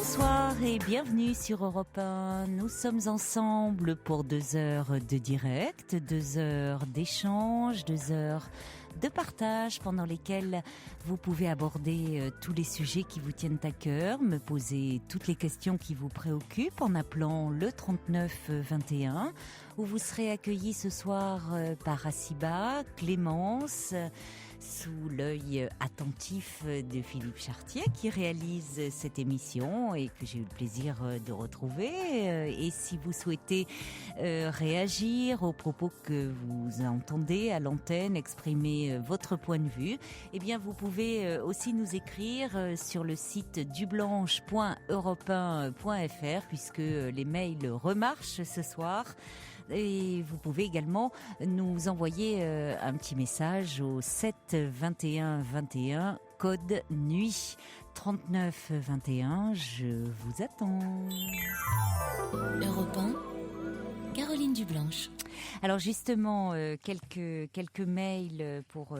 Bonsoir et bienvenue sur Europe 1. Nous sommes ensemble pour 2 heures de direct, 2 heures d'échange, 2 heures de partage pendant lesquelles vous pouvez aborder tous les sujets qui vous tiennent à cœur, me poser toutes les questions qui vous préoccupent en appelant le 39 21, où vous serez accueillis ce soir par Assiba, Clémence, sous l'œil attentif de Philippe Chartier qui réalise cette émission et que j'ai eu le plaisir de retrouver. Et si vous souhaitez réagir aux propos que vous entendez à l'antenne, exprimer votre point de vue, eh bien vous pouvez aussi nous écrire sur le site dublanche.europe1.fr puisque les mails remarchent ce soir. Et vous pouvez également nous envoyer un petit message au 7 21 21 code nuit 39 21. Je vous attends. Europe 1, Caroline Dublanche. Alors justement, quelques mails pour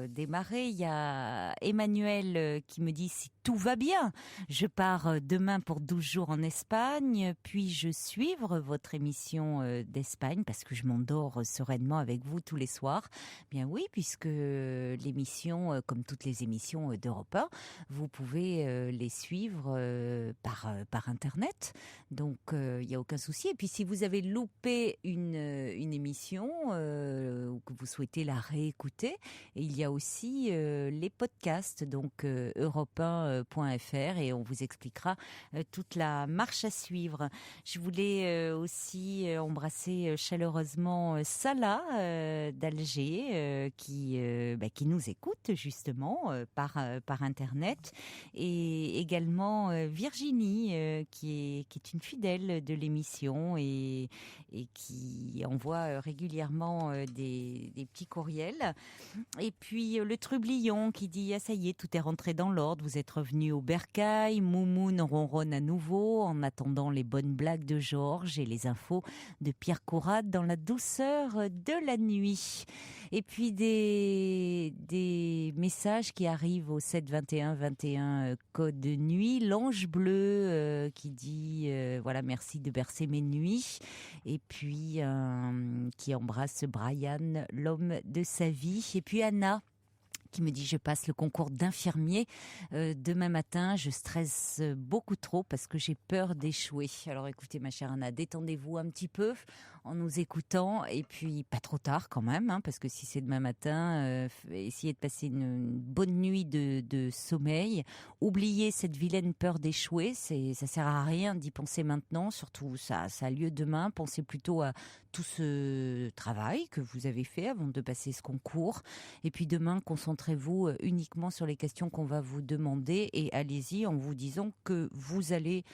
démarrer. Il y a Emmanuel qui me dit si tout va bien. Je pars demain pour 12 jours en Espagne, puis-je suivre votre émission d'Espagne parce que je m'endors sereinement avec vous tous les soirs. Bien oui, puisque l'émission, comme toutes les émissions d'Europe 1, vous pouvez les suivre par internet. Donc il n'y a aucun souci. Et puis si vous avez loupé une émission ou que vous souhaitez la réécouter, il y a aussi les podcasts, donc europe1.fr, et on vous expliquera toute la marche à suivre. Je voulais aussi embrasser chaleureusement Salah d'Alger qui nous écoute justement par internet, et également Virginie qui est une fidèle de l'émission et qui envoie régulièrement des petits courriels. Et puis le Trublion qui dit « Ah ça y est, tout est rentré dans l'ordre, vous êtes revenu au bercail, Moumoun ronronne à nouveau en attendant les bonnes blagues de Georges et les infos de Pierre Courade dans la douceur de la nuit. » Et puis des messages qui arrivent au 7 21 21 code de nuit. L'Ange Bleu qui dit voilà, merci de bercer mes nuits. Et puis qui embrasse Brian, l'homme de sa vie. Et puis Anna qui me dit « Je passe le concours d'infirmier demain matin. Je stresse beaucoup trop parce que j'ai peur d'échouer. » Alors écoutez ma chère Anna, détendez-vous un petit peu en nous écoutant, et puis pas trop tard quand même, parce que si c'est demain matin, essayez de passer une bonne nuit de sommeil. Oubliez cette vilaine peur d'échouer, ça sert à rien d'y penser maintenant, surtout ça a lieu demain. Pensez plutôt à tout ce travail que vous avez fait avant de passer ce concours, et puis demain concentrez-vous uniquement sur les questions qu'on va vous demander, et allez-y en vous disant que vous allez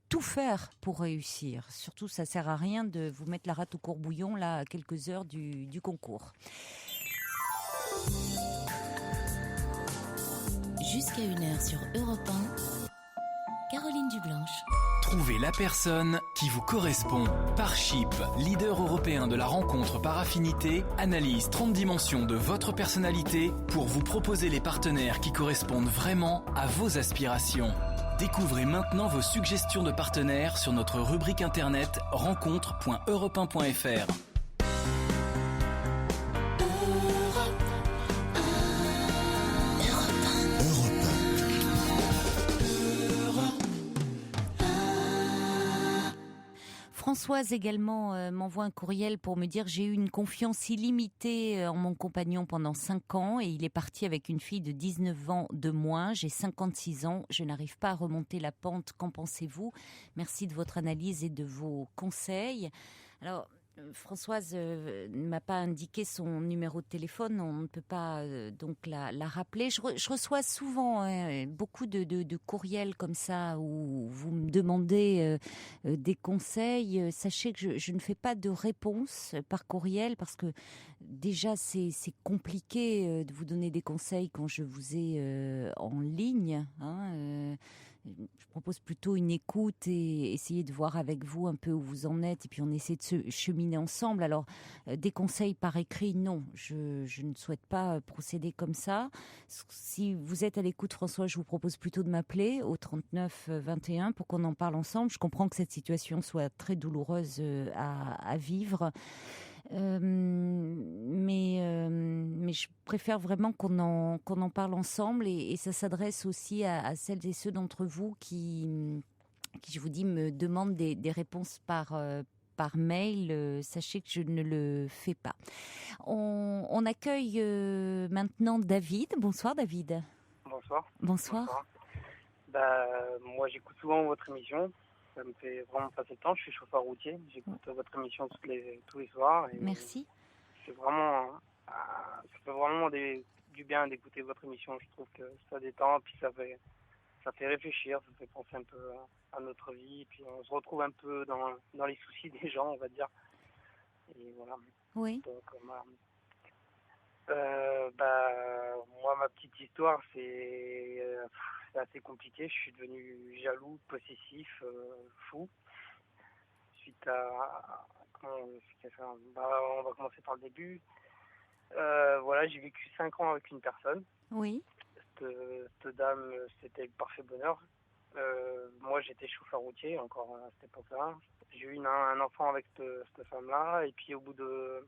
tout faire pour réussir. Surtout, ça sert à rien de vous mettre la rate au courbouillon là à quelques heures du concours. Jusqu'à 1h sur Europe 1, Caroline Dublanche. Trouvez la personne qui vous correspond. Parship, leader européen de la rencontre par affinité, analyse 30 dimensions de votre personnalité pour vous proposer les partenaires qui correspondent vraiment à vos aspirations. Découvrez maintenant vos suggestions de partenaires sur notre rubrique internet rencontre.europe1.fr. Françoise également m'envoie un courriel pour me dire « J'ai eu une confiance illimitée en mon compagnon pendant 5 ans et il est parti avec une fille de 19 ans de moins. J'ai 56 ans, je n'arrive pas à remonter la pente. Qu'en pensez-vous ? Merci de votre analyse et de vos conseils. » Alors, Françoise ne m'a pas indiqué son numéro de téléphone, on ne peut pas donc la rappeler. Je reçois souvent beaucoup de courriels comme ça où vous me demandez des conseils. Sachez que je ne fais pas de réponse par courriel parce que déjà c'est compliqué de vous donner des conseils quand je vous ai en ligne. je propose plutôt une écoute et essayer de voir avec vous un peu où vous en êtes et puis on essaie de se cheminer ensemble. Alors, des conseils par écrit, non, je ne souhaite pas procéder comme ça. Si vous êtes à l'écoute, François, je vous propose plutôt de m'appeler au 39 21 pour qu'on en parle ensemble. Je comprends que cette situation soit très douloureuse à vivre. Mais je préfère vraiment qu'on en parle ensemble et ça s'adresse aussi à celles et ceux d'entre vous qui, je vous dis, me demandent des réponses par mail. Sachez que je ne le fais pas. On accueille maintenant David. Bonsoir David. Bonsoir. Bonsoir. Moi, j'écoute souvent votre émission. Ça me fait vraiment passer le temps. Je suis chauffeur routier. J'écoute votre émission tous les soirs. Et Merci. c'est vraiment, ça fait vraiment du bien d'écouter votre émission. Je trouve que ça détend, puis ça fait réfléchir, ça fait penser un peu à notre vie. Puis on se retrouve un peu dans les soucis des gens, on va dire. Et voilà. Oui. Donc, moi, ma petite histoire, c'est assez compliqué. Je suis devenu jaloux, possessif, fou. Suite à... Comment on explique ça ? On va commencer par le début. Voilà, j'ai vécu 5 ans avec une personne. Oui. Cette dame, c'était le parfait bonheur. Moi, j'étais chauffeur routier encore à cette époque-là. J'ai eu un enfant avec cette femme-là. Et puis, au bout de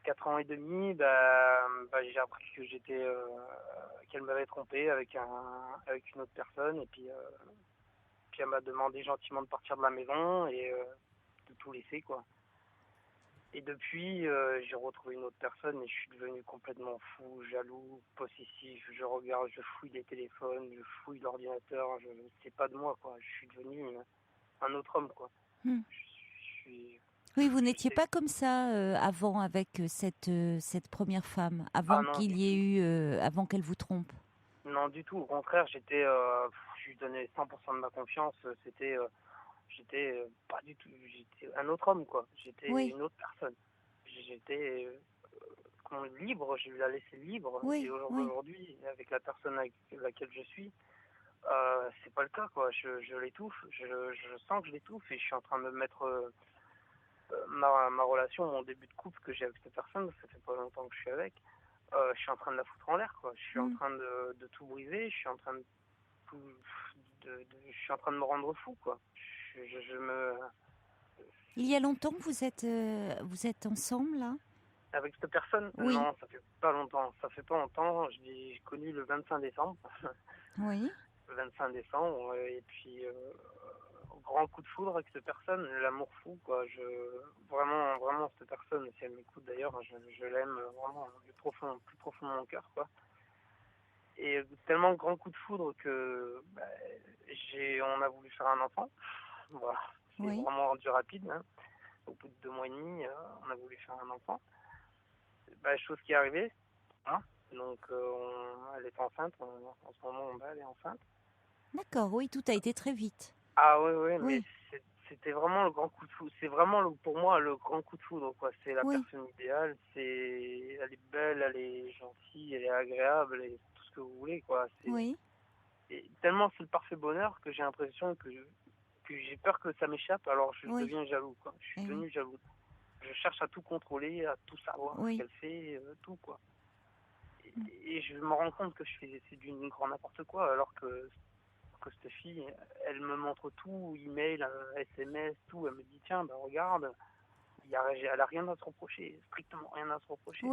4 ans et demi, j'ai appris que qu'elle m'avait trompé avec une autre personne. Et puis elle m'a demandé gentiment de partir de la maison et de tout laisser, quoi. Et depuis, j'ai retrouvé une autre personne et je suis devenu complètement fou, jaloux, possessif. Je regarde, je fouille les téléphones, je fouille l'ordinateur. C'est pas de moi, quoi. Je suis devenu un autre homme, quoi. Oui, vous n'étiez pas comme ça avant avec cette première femme, avant qu'il y ait eu, avant qu'elle vous trompe. Non, du tout. Au contraire, je lui donnais 100% de ma confiance. J'étais pas du tout. J'étais un autre homme, quoi. J'étais une autre personne. J'étais libre. Je la laissé libre. Oui, et aujourd'hui, avec la personne avec laquelle je suis, c'est pas le cas, quoi. Je l'étouffe. Je sens que je l'étouffe et je suis en train de me mettre ma relation, mon début de couple que j'ai avec cette personne. Ça fait pas longtemps que je suis avec. Je suis en train de la foutre en l'air, quoi. Je suis en train de tout briser. Je suis en train je suis en train de me rendre fou, quoi. Il y a longtemps que vous êtes ensemble, là ? Avec cette personne ? Oui. Non, ça fait pas longtemps. Ça fait pas longtemps. Je l'ai connu le 25 décembre. Oui. Le 25 décembre. Et puis, grand coup de foudre avec cette personne. L'amour fou, quoi. Vraiment, cette personne, si elle m'écoute d'ailleurs, je l'aime vraiment plus profond de mon cœur, quoi. Et tellement grand coup de foudre que on a voulu faire un enfant. Voilà. C'est vraiment rendu rapide. Hein. Au bout de 2 mois et demi, on a voulu faire un enfant. Chose qui est arrivée. Hein. Donc, elle est enceinte. En ce moment, elle est enceinte. D'accord, oui, tout a été très vite. Ah oui. Mais c'était vraiment le grand coup de foudre. C'est vraiment, pour moi, le grand coup de foudre, quoi. C'est la personne idéale. Elle est belle, elle est gentille, elle est agréable, elle est tout ce que vous voulez, quoi. Et tellement c'est le parfait bonheur que j'ai l'impression que j'ai peur que ça m'échappe, alors je deviens jaloux, quoi. Je suis devenu jaloux. Je cherche à tout contrôler, à tout savoir, ce qu'elle fait, tout, quoi. Et je me rends compte que c'est du grand n'importe quoi, alors que cette fille, elle me montre tout, email, SMS, tout. Elle me dit, tiens, regarde, elle a rien à se reprocher, strictement rien à se reprocher.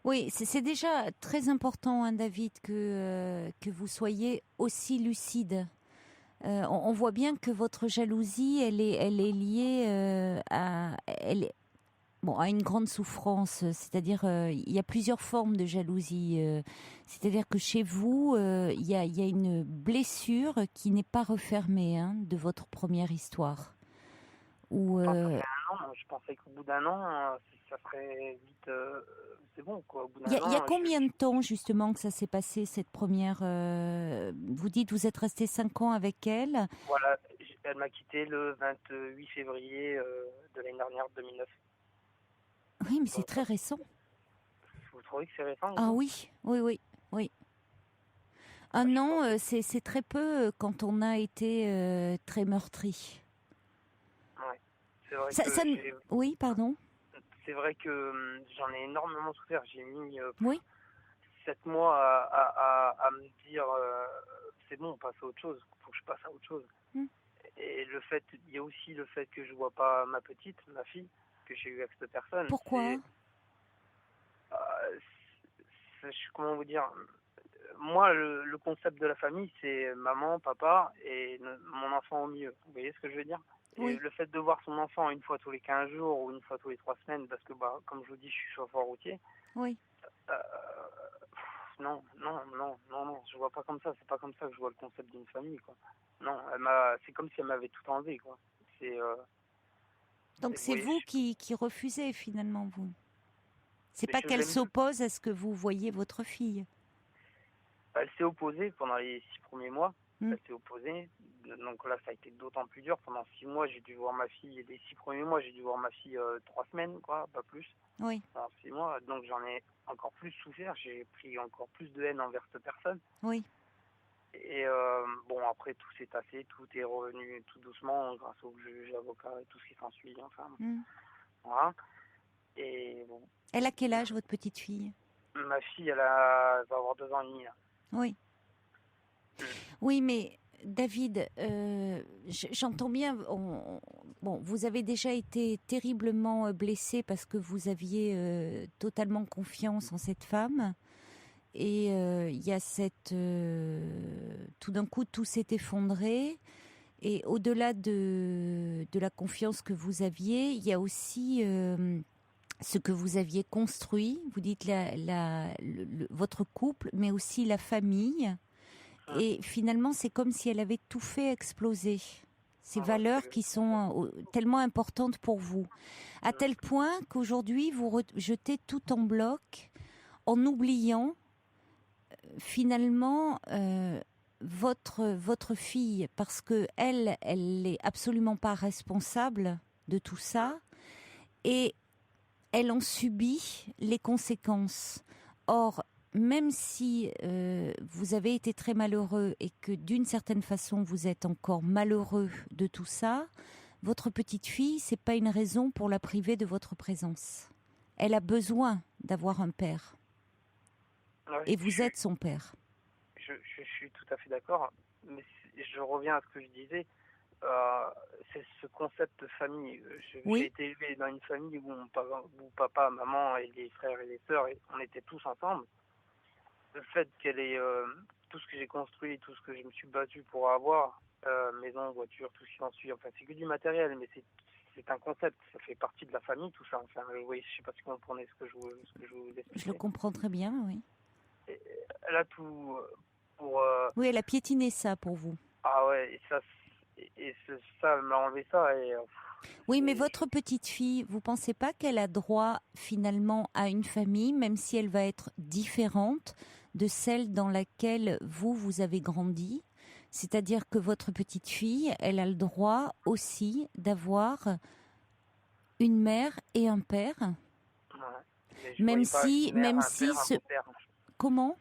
Oui, c'est déjà très important, hein, David, que vous soyez aussi lucide. On voit bien que votre jalousie, elle est liée à une grande souffrance. C'est-à-dire, il y a plusieurs formes de jalousie. C'est-à-dire que chez vous, il y a une blessure qui n'est pas refermée, hein, de votre première histoire. Je pensais qu'au bout d'un an, ça serait vite... c'est bon, quoi. Au bout d'un an, il y a combien de temps, justement, que ça s'est passé, cette première... vous dites, vous êtes resté 5 ans avec elle. Voilà, elle m'a quitté le 28 février de l'année dernière, 2009. Oui, mais c'est très récent. Vous trouvez que c'est récent ? Ah oui. Un an, c'est très peu quand on a été très meurtri. Ouais. C'est vrai Ça, que ça... Oui, pardon. c'est vrai que j'en ai énormément souffert. J'ai mis Oui. 7 mois à me dire c'est bon, on passe à autre chose. Faut que je passe à autre chose. Mm. Et il y a aussi le fait que je vois pas ma fille, que j'ai eu avec cette personne. Pourquoi? Comment vous dire? Moi, le concept de la famille, c'est maman, papa et mon enfant au milieu. Vous voyez ce que je veux dire? Et Oui. le fait de voir son enfant une fois tous les 15 jours ou une fois tous les 3 semaines, parce que, comme je vous dis, je suis chauffeur routier, Oui. euh, non, je vois pas comme ça. C'est pas comme ça que je vois le concept d'une famille, quoi. Non, c'est comme si elle m'avait tout enlevé, quoi. C'est, Donc c'est oui, vous qui refusez finalement, vous. C'est mais pas je qu'elle l'aime. s'oppose à ce que vous voyez votre fille. Elle s'est opposée pendant les 6 premiers mois. Mm. Elle s'est opposée. Donc là, ça a été d'autant plus dur. Pendant 6 mois, j'ai dû voir ma fille. Et les 6 premiers mois, j'ai dû voir ma fille 3 semaines, quoi, pas plus. Oui. Pendant 6 mois. Donc j'en ai encore plus souffert. J'ai pris encore plus de haine envers cette personne. Oui. Et bon, après, tout s'est tassé. Tout est revenu tout doucement grâce au juge, avocat et tout ce qui s'ensuit. Enfin, Mm. voilà. Et bon, Elle a quel âge, votre petite fille? ma fille, elle va avoir 2 ans et demi, là. Oui. Mm. Oui, mais David, j'entends bien. Bon, vous avez déjà été terriblement blessé parce que vous aviez totalement confiance en cette femme. Et il y a tout d'un coup, tout s'est effondré. Et au-delà de la confiance que vous aviez, il y a aussi ce que vous aviez construit. Vous dites votre couple, mais aussi la famille. Et finalement, c'est comme si elle avait tout fait exploser. Ces valeurs qui sont tellement importantes pour vous. À tel point qu'aujourd'hui, vous jetez tout en bloc en oubliant finalement votre fille. Parce que elle n'est absolument pas responsable de tout ça. Et elle en subit les conséquences. Or, même si vous avez été très malheureux et que d'une certaine façon vous êtes encore malheureux de tout ça, votre petite fille, c'est pas une raison pour la priver de votre présence. Elle a besoin d'avoir un père. Ouais, Et vous êtes son père. Je suis tout à fait d'accord, mais je reviens à ce que je disais. C'est ce concept de famille. Oui. J'ai été élevé dans une famille où papa, maman et les frères et les sœurs, on était tous ensemble. Le fait qu'elle ait tout ce que j'ai construit, tout ce que je me suis battu pour avoir, maison, voiture, tout ce qui en suit, enfin c'est que du matériel, mais c'est un concept, ça fait partie de la famille, tout ça. Enfin, oui, je sais pas si vous comprenez ce que je vous expliquais. Je le comprends très bien, oui. Elle a tout pour... Oui, elle a piétiné ça pour vous. Ah ouais, ça, elle m'a enlevé ça et... Oui, mais votre petite fille, vous pensez pas qu'elle a droit finalement à une famille, même si elle va être différente de celle dans laquelle vous avez grandi? C'est-à-dire que votre petite fille, elle a le droit aussi d'avoir une mère et un père, ouais. même si comment?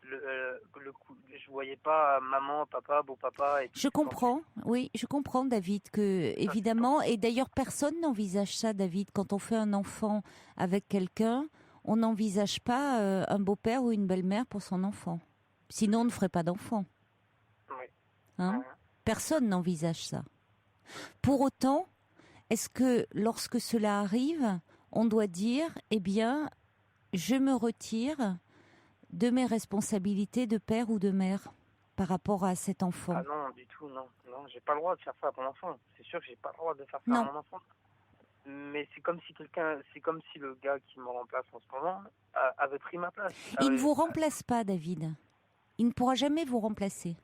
Je voyais pas maman, papa, beau-papa. Je comprends, oui, je comprends, David, que évidemment, et d'ailleurs personne n'envisage ça, David, quand on fait un enfant avec quelqu'un, on n'envisage pas un beau-père ou une belle-mère pour son enfant. Sinon, on ne ferait pas d'enfant. Oui. Hein? Personne n'envisage ça. Pour autant, est-ce que lorsque cela arrive, on doit dire, eh bien, je me retire de mes responsabilités de père ou de mère par rapport à cet enfant? Ah non, du tout, non. Non, j'ai pas le droit de faire ça à mon enfant. C'est sûr que j'ai pas le droit de faire ça Non. à mon enfant. Mais c'est comme si le gars qui me remplace en ce moment avait pris ma place. Il ne vous remplace pas, David. Il ne pourra jamais vous remplacer.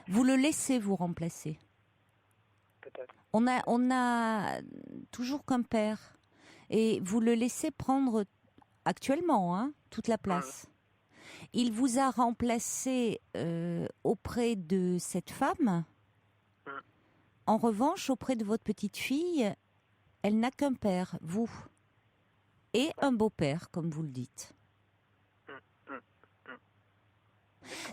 Vous le laissez vous remplacer. Peut-être. On a toujours qu'un père. Et vous le laissez prendre actuellement, hein, toute la place. Il vous a remplacé auprès de cette femme. En revanche, auprès de votre petite fille, elle n'a qu'un père, vous. Et un beau-père, comme vous le dites.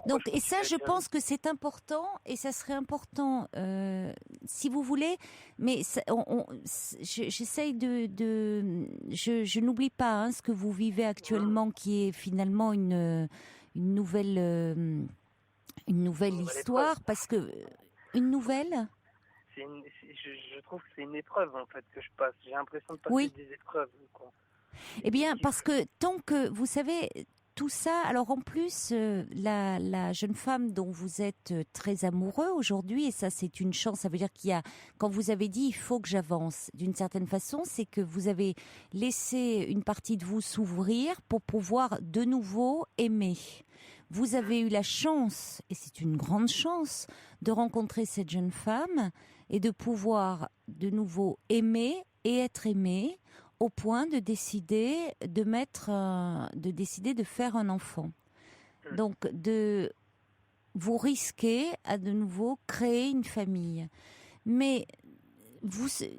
Donc, je me et suis ça, fait je virer. pense que c'est important, et ça serait important, si vous voulez, mais j'essaye je n'oublie pas ce que vous vivez Mmh. actuellement, qui est finalement une nouvelle, euh, une Une nouvelle nouvelle épreuve. histoire, parce que, une nouvelle? Je trouve que c'est une épreuve en fait que je passe. J'ai l'impression de passer Oui. des épreuves, quoi. Eh Et bien, qui parce que tant que, vous savez, tout ça, alors en plus, la jeune femme dont vous êtes très amoureux aujourd'hui, et ça c'est une chance, ça veut dire quand vous avez dit il faut que j'avance, d'une certaine façon, c'est que vous avez laissé une partie de vous s'ouvrir pour pouvoir de nouveau aimer. Vous avez eu la chance, et c'est une grande chance, de rencontrer cette jeune femme et de pouvoir de nouveau aimer et être aimé au point de décider de décider de faire un enfant. Mmh. Donc vous risquez à de nouveau créer une famille. Mais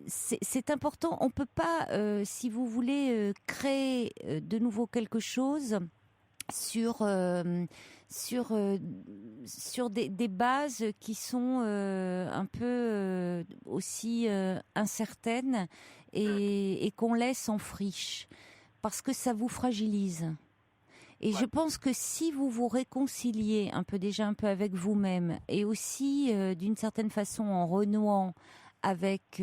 c'est important. On peut pas, si vous voulez, créer de nouveau quelque chose sur sur euh, sur des bases qui sont un peu aussi incertaines Mmh. et qu'on laisse en friche parce que ça vous fragilise. Et je Ouais. pense que si vous vous réconciliez un peu déjà un peu avec vous-même et aussi d'une certaine façon en renouant avec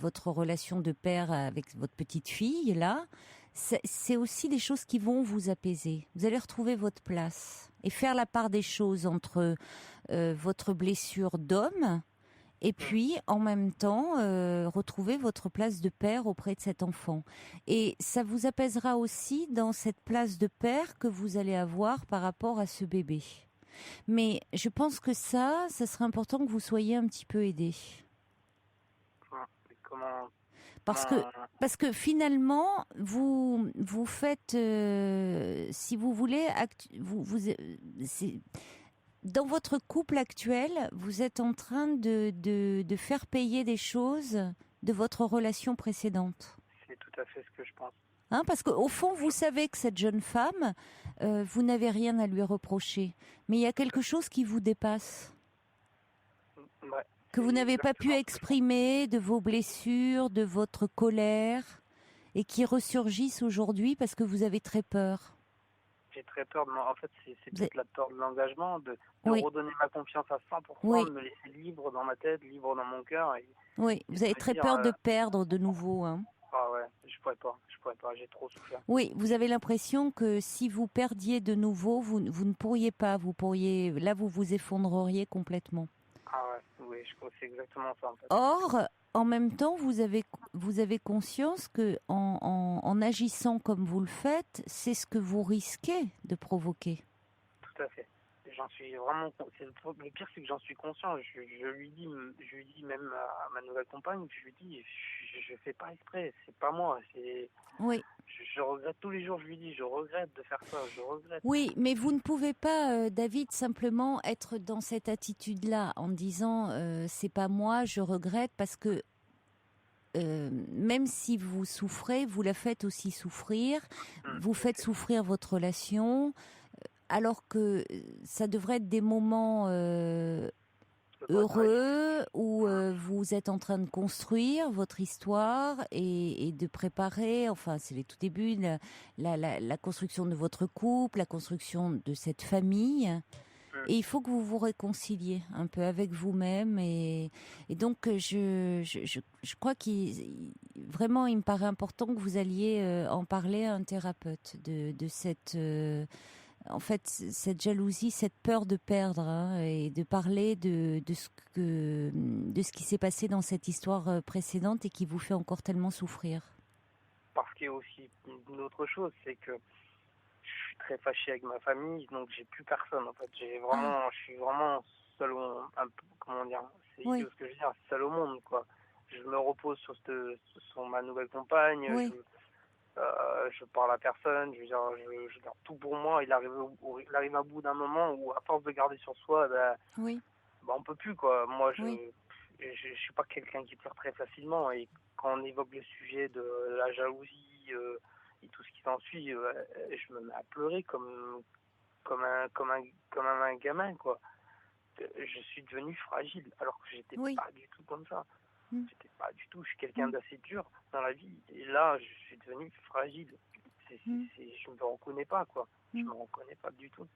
votre relation de père avec votre petite fille là, c'est aussi des choses qui vont vous apaiser. Vous allez retrouver votre place et faire la part des choses entre votre blessure d'homme et Mmh. puis en même temps retrouver votre place de père auprès de cet enfant. Et ça vous apaisera aussi dans cette place de père que vous allez avoir par rapport à ce bébé. Mais je pense que ça serait important que vous soyez un petit peu aidé. Ouais. Et comment Parce que, comment parce que finalement, vous faites, si vous voulez, dans votre couple actuel, vous êtes en train de faire payer des choses de votre relation précédente. c'est tout à fait ce que je pense. Hein, parce qu'au fond, vous savez que cette jeune femme, vous n'avez rien à lui reprocher. Mais il y a quelque chose qui vous dépasse, Ouais, que c'est vous n'avez pas pu exactement ce que je pense. exprimer, de vos blessures, de votre colère, et qui ressurgissent aujourd'hui parce que vous avez très peur. J'ai très peur en fait, c'est Vous avez- peut-être la peur de l'engagement, de Oui, redonner ma confiance à 100%, oui, de me laisser libre dans ma tête, libre dans mon cœur oui. et Vous de avez me très dire, peur de perdre de nouveau, hein. ah ouais, je pourrais pas, j'ai trop souffert. Oui, vous avez l'impression que si vous perdiez de nouveau, vous ne pourriez pas, là, vous vous effondreriez complètement. Ah ouais, oui, je crois que c'est exactement ça en fait. Or, en même temps, vous avez conscience que en agissant comme vous le faites, c'est ce que vous risquez de provoquer. Tout à fait. J'en suis vraiment. Le pire, c'est que j'en suis conscient. Je lui dis même à ma nouvelle compagne, je lui dis, je fais pas exprès. C'est pas moi. Oui, Je regrette tous les jours. Je lui dis, je regrette de faire ça. Je regrette. oui, mais vous ne pouvez pas, David, simplement être dans cette attitude-là en disant c'est pas moi, je regrette, parce que même si vous souffrez, vous la faites aussi souffrir, vous faites Ok. souffrir votre relation, alors que ça devrait être des moments De bataille. heureux où vous êtes en train de construire votre histoire et de préparer, enfin c'est les tout débuts, la construction de votre couple, la construction de cette famille. Et il faut que vous vous réconciliez un peu avec vous-même. Et donc, je crois vraiment, il me paraît important que vous alliez en parler à un thérapeute de cette, en fait, cette jalousie, cette peur de perdre, hein, et de parler de ce qui s'est passé dans cette histoire précédente et qui vous fait encore tellement souffrir. Parce qu'il y a aussi une autre chose, c'est que je suis très fâché avec ma famille, donc j'ai plus personne en fait. Ah, Je suis vraiment seul un peu, comment dire, c'est oui, idiot ce que je veux dire, seul au monde quoi. Je me repose sur ma nouvelle compagne, oui, je parle à personne, je veux dire, je garde tout pour moi. Il arrive à bout d'un moment où à force de garder sur soi, oui, on peut plus quoi. Moi oui. je suis pas quelqu'un qui pleure très facilement et quand on évoque le sujet de la jalousie et tout ce qui s'ensuit, je me mets à pleurer comme un gamin, quoi. Je suis devenu fragile, alors que j'étais pas du tout comme ça. J'étais pas du tout. Je suis quelqu'un d'assez dur dans la vie, et là, je suis devenu fragile. Je me reconnais pas, quoi. Je me reconnais pas du tout.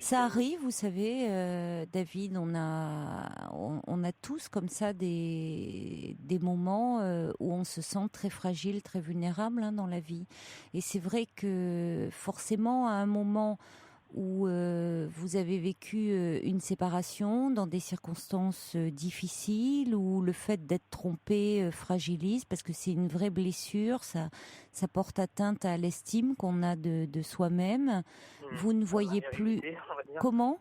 Ça arrive, vous savez, David, on a tous comme ça des moments où on se sent très fragile, très vulnérable dans la vie. Et c'est vrai que forcément, à un moment où vous avez vécu une séparation dans des circonstances difficiles, où le fait d'être trompé fragilise, parce que c'est une vraie blessure, ça porte atteinte à l'estime qu'on a de soi-même. Vous ne voyez plus... Comment ?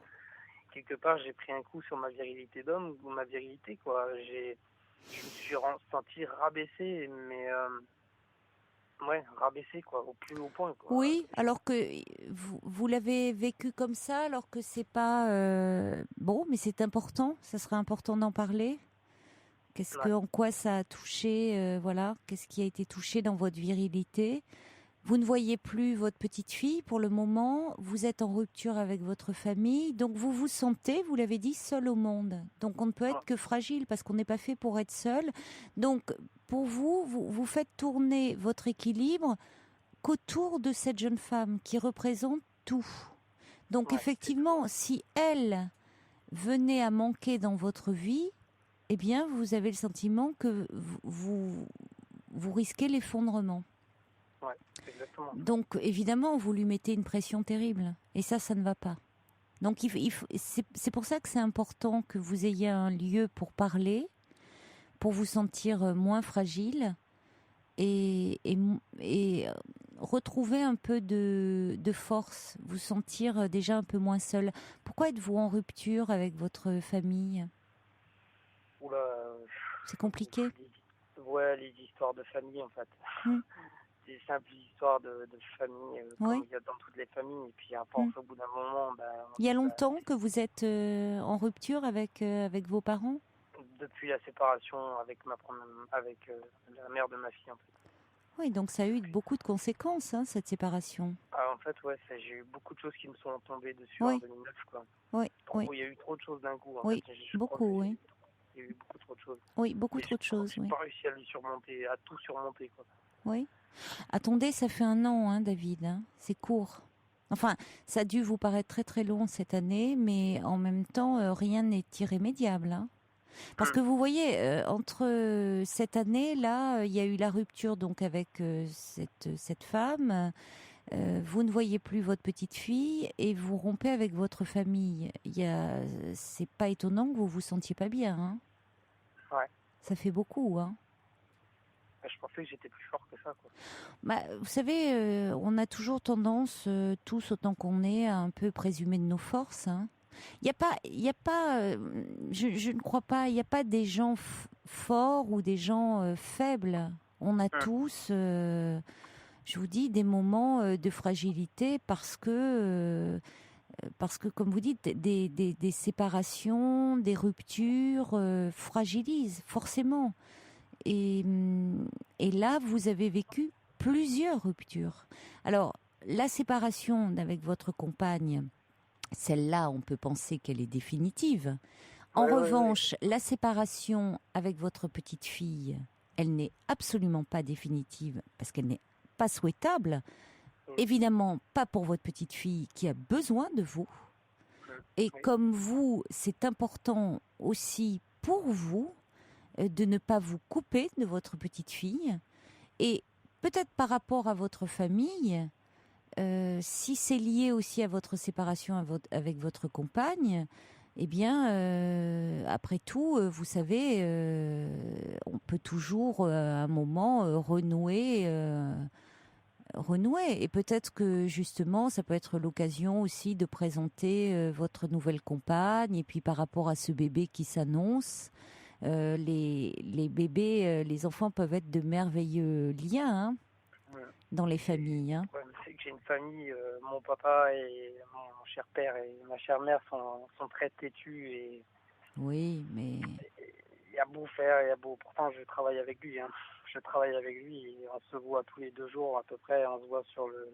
Quelque part, j'ai pris un coup sur ma virilité d'homme, ou ma virilité, quoi. Je me suis senti rabaissé, mais... rabaissé, quoi, au plus haut point, quoi. Oui, alors que vous l'avez vécu comme ça, alors que c'est pas bon, mais c'est important. Ça serait important d'en parler. En quoi ça a touché, voilà, qu'est-ce qui a été touché dans votre virilité? Vous ne voyez plus votre petite fille pour le moment. Vous êtes en rupture avec votre famille, donc vous vous sentez, vous l'avez dit, seul au monde. Donc on ne peut être que fragile parce qu'on n'est pas fait pour être seul. Donc pour vous faites tourner votre équilibre qu'autour de cette jeune femme qui représente tout. Donc effectivement, si elle venait à manquer dans votre vie, eh bien, vous avez le sentiment que vous risquez l'effondrement. Ouais, exactement. Donc évidemment, vous lui mettez une pression terrible. Et ça ne va pas. Donc c'est pour ça que c'est important que vous ayez un lieu pour parler, pour vous sentir moins fragile et retrouver un peu de force, vous sentir déjà un peu moins seul. Pourquoi êtes-vous en rupture avec votre famille ? Oula, c'est compliqué. Les histoires de famille, en fait. Des simples histoires de famille, comme il y a dans toutes les familles. Et puis après, au bout d'un moment... il y a longtemps que vous êtes en rupture avec vos parents ? Depuis la séparation avec la mère de ma fille, en fait. Oui, donc ça a eu beaucoup de conséquences, cette séparation. En fait, j'ai eu beaucoup de choses qui me sont tombées dessus en 2009, quoi. Il y a eu trop de choses d'un coup, en fait. Beaucoup, oui. Il y a eu beaucoup trop de choses. Oui, beaucoup trop de choses, Je n'ai pas réussi à tout surmonter, quoi. Oui. Attendez, ça fait 1 an, David, c'est court. Enfin, ça a dû vous paraître très très long cette année, mais en même temps, rien n'est irrémédiable, Parce que vous voyez, entre cette année-là, il y a eu la rupture donc avec cette femme. Vous ne voyez plus votre petite fille et vous rompez avec votre famille. C'est pas étonnant que vous vous sentiez pas bien. Ça fait beaucoup. Je pensais que j'étais plus fort que ça, quoi. Vous savez, on a toujours tendance, tous autant qu'on est, à un peu présumer de nos forces. Il y a pas, je ne crois pas, il n'y a pas des gens forts ou des gens faibles. On a tous, je vous dis, des moments de fragilité parce que, comme vous dites, des séparations, des ruptures fragilisent forcément. Et là, vous avez vécu plusieurs ruptures. Alors, la séparation avec votre compagne, celle-là, on peut penser qu'elle est définitive. En revanche, la séparation avec votre petite fille, elle n'est absolument pas définitive parce qu'elle n'est pas souhaitable. Évidemment, pas pour votre petite fille qui a besoin de vous. Et comme vous, c'est important aussi pour vous de ne pas vous couper de votre petite fille. Et peut-être par rapport à votre famille, si c'est lié aussi à votre séparation avec votre compagne, eh bien, après tout, vous savez, on peut toujours, à un moment, renouer. Et peut-être que justement, ça peut être l'occasion aussi de présenter votre nouvelle compagne. Et puis par rapport à ce bébé qui s'annonce, les bébés, les enfants peuvent être de merveilleux liens dans les familles. C'est que j'ai une famille, mon papa et mon cher père et ma chère mère sont très têtus. Et oui, mais... Il y a beau faire, pourtant je travaille avec lui. Je travaille avec lui et on se voit tous les 2 jours à peu près. On se voit sur le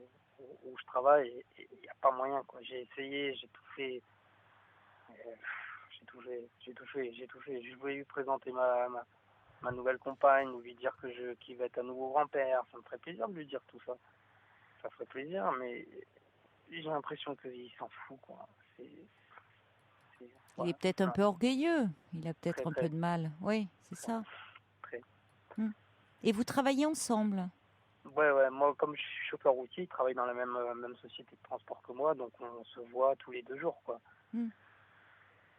où je travaille, il n'y a pas moyen, quoi. J'ai essayé, j'ai tout fait. J'ai tout fait. Je voulais lui présenter ma nouvelle compagne, lui dire qu'il va être un nouveau grand-père. Ça me ferait plaisir de lui dire tout ça. Ça ferait plaisir, mais j'ai l'impression qu'il s'en fout, quoi. Il est Voilà, peut-être un ça, peu orgueilleux. Il a peut-être très, un peu très, de mal. Oui, c'est ça. très. Hmm. Et vous travaillez ensemble? Ouais, moi, comme je suis chauffeur routier, il travaille dans la même société de transport que moi, donc on se voit tous les 2 jours, quoi. Hmm.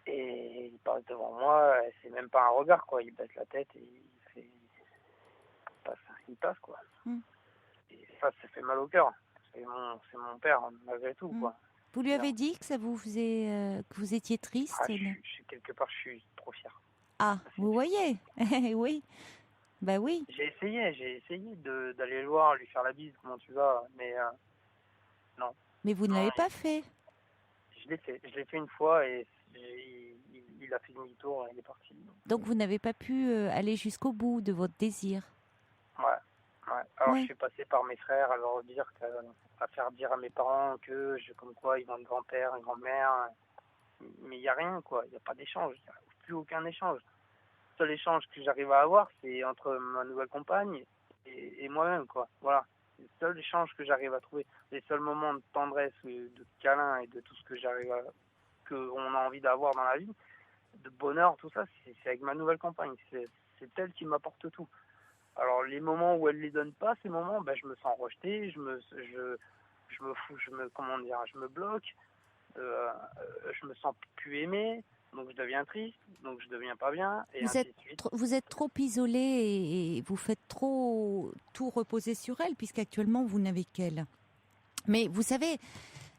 Et il passe devant moi, c'est même pas un regard, quoi. Il baisse la tête et il passe, quoi. Hmm. Et ça fait mal au cœur. C'est mon père, malgré tout, Hmm. quoi. Vous lui avez dit que ça vous faisait, que vous étiez triste? Quelque part, je suis trop fier. Ah, vous voyez? Oui. Bah oui. J'ai essayé d'aller le voir, lui faire la bise, comment tu vas, mais non. Mais vous ne Non, l'avez pas fait. je l'ai fait une fois et il a fait demi-tour et il est parti. Donc vous n'avez pas pu aller jusqu'au bout de votre désir. Ouais. Alors je Ouais. suis passé par mes frères à leur dire à faire dire à mes parents comme quoi ils ont un grand-père, une grand-mère, mais il n'y a rien, quoi. Il n'y a pas d'échange, il n'y a plus aucun échange. Le seul échange que j'arrive à avoir, c'est entre ma nouvelle compagne et moi-même, quoi. Voilà. C'est le seul échange que j'arrive à trouver. Les seuls moments de tendresse, de câlin et de tout ce que qu'on a envie d'avoir dans la vie, de bonheur, tout ça, c'est avec ma nouvelle compagne. C'est elle qui m'apporte tout. Alors les moments où elle les donne pas, ces moments, je me sens rejeté, je me fous, je me bloque, je me sens plus aimé, donc je deviens triste, donc je deviens pas bien, et ainsi de suite. Vous êtes trop isolé et vous faites trop tout reposer sur elle, puisqu'actuellement vous n'avez qu'elle. Mais vous savez,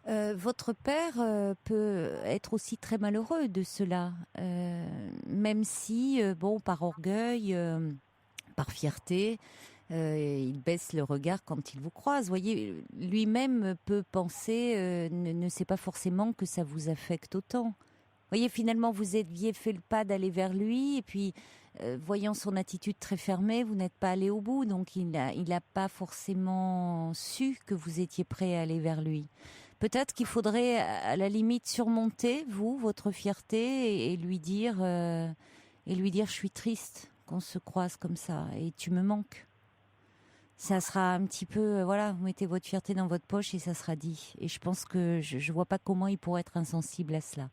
votre père peut être aussi très malheureux de cela, même si, bon, par orgueil, par fierté, il baisse le regard quand il vous croise. Vous voyez, lui-même peut penser, ne sait pas forcément que ça vous affecte autant. Vous voyez, finalement, vous aviez fait le pas d'aller vers lui, et puis, voyant son attitude très fermée, vous n'êtes pas allé au bout, donc il a pas forcément su que vous étiez prêt à aller vers lui. Peut-être qu'il faudrait, à la limite, surmonter, vous, votre fierté, et lui dire, je suis triste qu'on se croise comme ça, et tu me manques. Ça sera un petit peu, voilà, vous mettez votre fierté dans votre poche et ça sera dit. Et je pense que je vois pas comment il pourrait être insensible à cela.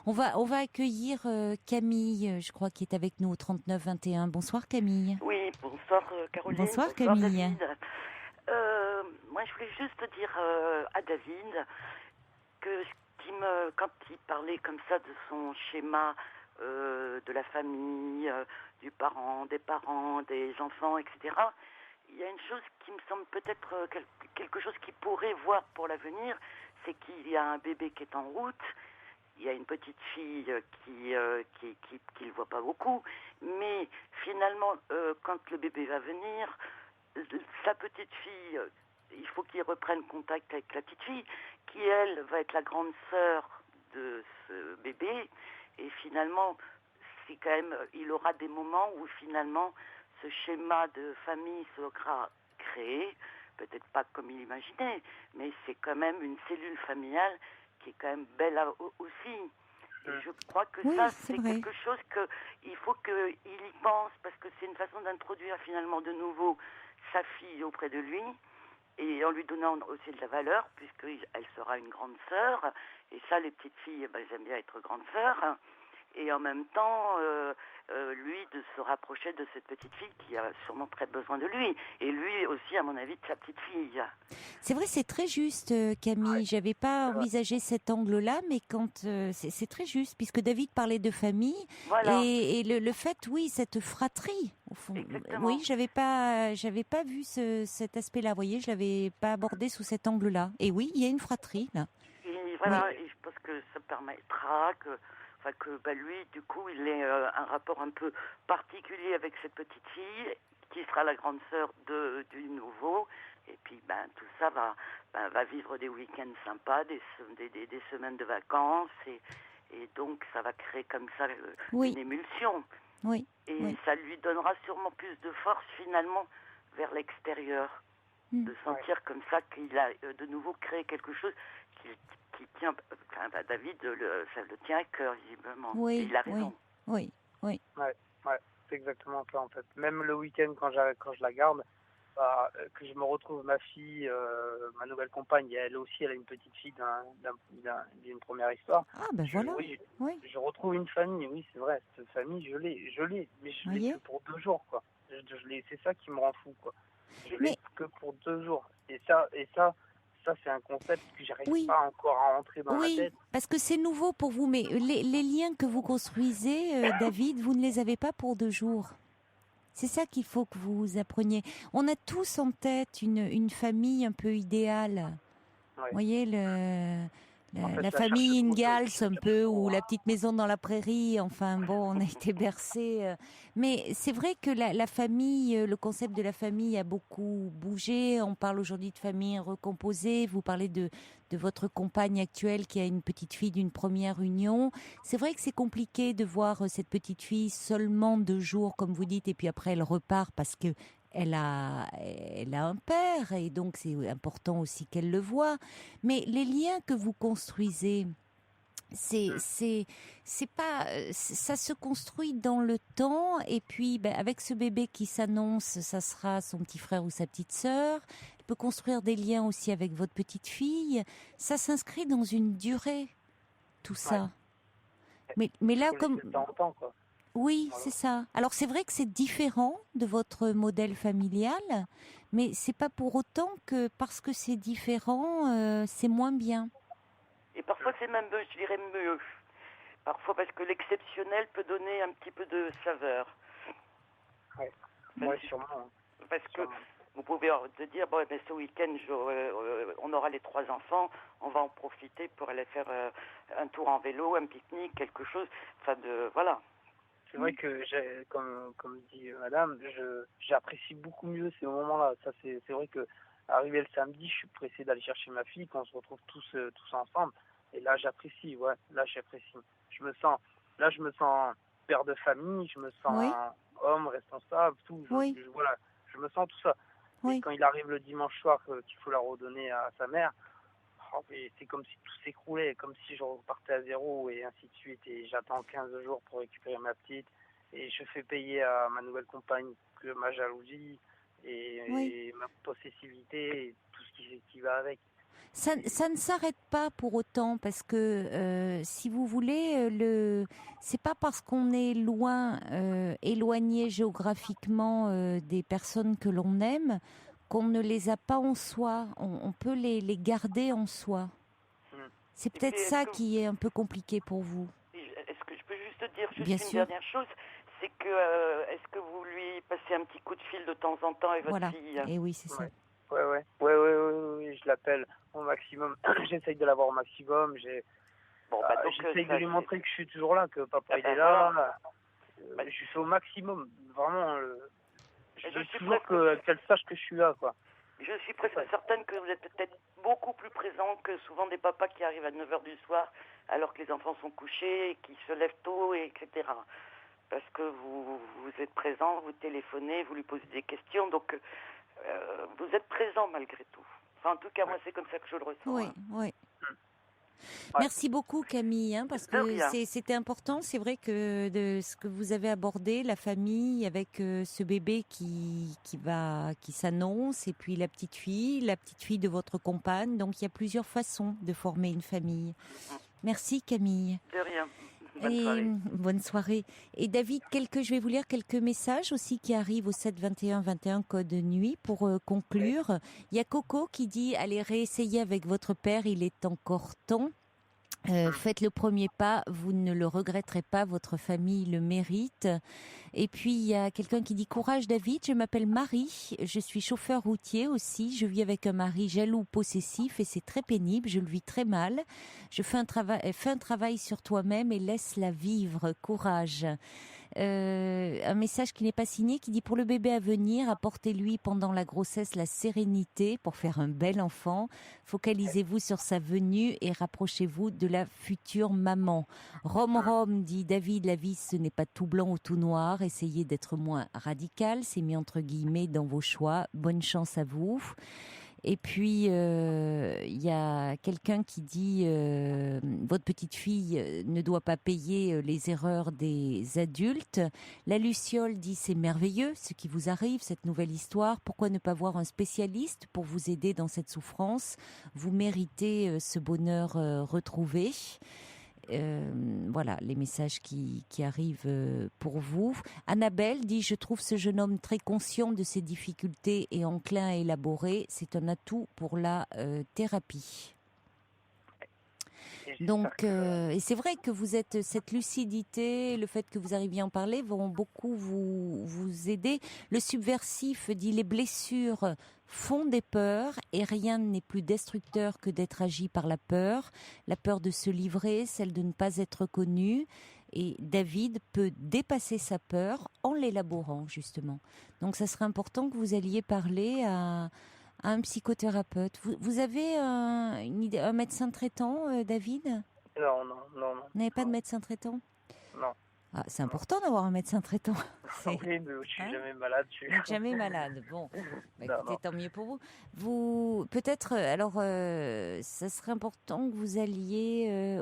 On va accueillir Camille, je crois, qui est avec nous au 39-21. Bonsoir Camille. Oui, bonsoir Caroline. Bonsoir Camille. David. Moi, je voulais juste dire à David que quand il parlait comme ça de son schéma de la famille, des parents, des enfants, etc., il y a une chose qui me semble peut-être quelque chose qu'il pourrait voir pour l'avenir, c'est qu'il y a un bébé qui est en route. Il y a une petite fille qui le voit pas beaucoup, mais finalement, quand le bébé va venir, sa petite fille, il faut qu'il reprenne contact avec la petite fille, qui elle va être la grande sœur de ce bébé, et finalement, c'est quand même, il aura des moments où finalement, ce schéma de famille sera créé, peut-être pas comme il imaginait, mais c'est quand même une cellule familiale qui est quand même belle aussi. Et je crois que oui, ça, c'est c'est quelque chose qu'il faut qu'il y pense, parce que c'est une façon d'introduire finalement de nouveau sa fille auprès de lui, et en lui donnant aussi de la valeur, puisqu'elle sera une grande sœur, et ça, les petites filles, j'aime bien être grande sœur, et en même temps, lui, de se rapprocher de cette petite fille qui a sûrement très besoin de lui, et lui aussi, à mon avis, de sa petite fille. C'est vrai, c'est très juste, Camille. Ouais. J'avais pas envisagé cet angle-là, mais c'est très juste, puisque David parlait de famille, Voilà. et le fait, oui, cette fratrie, au fond. Exactement. Oui, j'avais pas vu cet aspect-là. Vous voyez, je l'avais pas abordé sous cet angle-là. Et oui, il y a une fratrie là. Et voilà, Oui. et je pense que ça permettra que lui, du coup, il ait un rapport un peu particulier avec cette petite fille, qui sera la grande sœur du nouveau. Et puis, tout ça va vivre des week-ends sympas, des semaines de vacances, et donc ça va créer comme ça une émulsion. Oui. Et ça lui donnera sûrement plus de force finalement vers l'extérieur. de sentir comme ça qu'il a de nouveau créé quelque chose qui tient, David, ça le tient à cœur, visiblement. Oui, et il a raison. Oui. Ouais, c'est exactement ça en fait. Même le week-end quand je la garde, que je me retrouve ma fille, ma nouvelle compagne, et elle aussi, elle a une petite fille d'une première histoire. Ah ben voilà. Oui. Je retrouve une famille, oui c'est vrai, cette famille je l'ai, mais je l'ai que pour 2 jours quoi. C'est ça qui me rend fou quoi. Je l'ai que pour 2 jours. Et ça c'est un concept que j'arrive pas encore à rentrer dans la tête. Oui, parce que c'est nouveau pour vous, mais les liens que vous construisez, David, vous ne les avez pas pour 2 jours. C'est ça qu'il faut que vous appreniez. On a tous en tête une famille un peu idéale. Ouais. Vous voyez, la famille Ingalls un peu, ou la petite maison dans la prairie, enfin bon, on a été bercés. Mais c'est vrai que la famille, le concept de la famille a beaucoup bougé. On parle aujourd'hui de famille recomposée. Vous parlez de votre compagne actuelle qui a une petite fille d'une première union. C'est vrai que c'est compliqué de voir cette petite fille seulement 2 jours, comme vous dites, et puis après elle repart parce que elle a un père et donc c'est important aussi qu'elle le voie. Mais les liens que vous construisez, c'est pas, ça se construit dans le temps et puis avec ce bébé qui s'annonce, ça sera son petit frère ou sa petite sœur. Il peut construire des liens aussi avec votre petite fille. Ça s'inscrit dans une durée, tout ça. Mais là comme quoi. Oui, c'est ça. Alors c'est vrai que c'est différent de votre modèle familial, mais c'est pas pour autant que parce que c'est différent, c'est moins bien. Et parfois c'est même, je dirais, mieux. Parfois parce que l'exceptionnel peut donner un petit peu de saveur. Oui, sûrement. Parce que vous pouvez te dire, bon, mais ce week-end, on aura les 3 enfants, on va en profiter pour aller faire un tour en vélo, un pique-nique, quelque chose. Enfin, voilà. C'est vrai que, comme dit madame, j'apprécie beaucoup mieux ces moments-là. Ça, c'est vrai que, arrivé le samedi, je suis pressé d'aller chercher ma fille, quand on se retrouve tous ensemble. Et là, j'apprécie, Je me sens père de famille, je me sens homme, responsable, tout. Je me sens tout ça. Et quand il arrive le dimanche soir qu'il faut la redonner à sa mère, c'est comme si tout s'écroulait, comme si je repartais à zéro et ainsi de suite. Et j'attends 15 jours pour récupérer ma petite. Et je fais payer à ma nouvelle compagne ma jalousie et ma possessivité et tout ce qui va avec. Ça ne s'arrête pas pour autant parce que si vous voulez, c'est pas parce qu'on est loin, éloigné géographiquement des personnes que l'on aime qu'on ne les a pas en soi. On peut les garder en soi. C'est peut-être ça qui est un peu compliqué pour vous. Est-ce que je peux juste dire une dernière chose? C'est que est-ce que vous lui passez un petit coup de fil de temps en temps avec votre fille? Et oui, c'est ça. Oui, je l'appelle au maximum. J'essaye de l'avoir au maximum. J'essaye de lui montrer que je suis toujours là, que papa il est là. Je fais au maximum, vraiment. Je veux toujours qu'elle sache que je suis là, quoi. Je suis presque certaine que vous êtes peut-être beaucoup plus présent que souvent des papas qui arrivent à 9h du soir alors que les enfants sont couchés, qui se lèvent tôt, etc. Parce que vous êtes présent, vous téléphonez, vous lui posez des questions, donc vous êtes présent malgré tout. Enfin, en tout cas, moi, c'est comme ça que je le ressens. Oui. Merci beaucoup Camille, parce que c'était important. C'est vrai que de ce que vous avez abordé, la famille avec ce bébé qui s'annonce, et puis la petite fille de votre compagne. Donc il y a plusieurs façons de former une famille. Merci Camille. De rien. Bonne soirée. Et David, je vais vous lire quelques messages aussi qui arrivent au 7 21 21 code nuit pour conclure. Il y a Coco qui dit allez réessayer avec votre père, il est encore temps. Faites le premier pas, vous ne le regretterez pas, votre famille le mérite. Et puis il y a quelqu'un qui dit courage David, je m'appelle Marie, je suis chauffeur routier aussi, je vis avec un mari jaloux possessif et c'est très pénible, je le vis très mal. Fais un travail sur toi-même et laisse-la vivre, courage. Un message qui n'est pas signé, qui dit pour le bébé à venir, apportez-lui pendant la grossesse la sérénité pour faire un bel enfant. Focalisez-vous sur sa venue et rapprochez-vous de la future maman. Rome, dit David, la vie ce n'est pas tout blanc ou tout noir. Essayez d'être moins radical, c'est mis entre guillemets dans vos choix. Bonne chance à vous. Et puis, il y a quelqu'un qui dit votre petite fille ne doit pas payer les erreurs des adultes. La Luciole dit c'est merveilleux ce qui vous arrive, cette nouvelle histoire. Pourquoi ne pas voir un spécialiste pour vous aider dans cette souffrance? Vous méritez ce bonheur retrouvé. Voilà les messages qui arrivent pour vous. Annabelle dit je trouve ce jeune homme très conscient de ses difficultés et enclin à élaborer. C'est un atout pour la thérapie. Donc, et c'est vrai que vous êtes cette lucidité, le fait que vous arriviez à en parler vont beaucoup vous aider. Le subversif dit les blessures font des peurs et rien n'est plus destructeur que d'être agi par la peur de se livrer, celle de ne pas être connu. Et David peut dépasser sa peur en l'élaborant justement. Donc, ça serait important que vous alliez parler à un psychothérapeute. Vous avez un médecin traitant, David? Non. Vous n'avez pas de médecin traitant? Non. Ah, c'est important d'avoir un médin traitant. Oui, mais je suis jamais malade. Vous n'êtes jamais malade. Bon, écoutez, non. tant mieux pour vous. Vous, peut-être, alors, ça serait important que vous alliez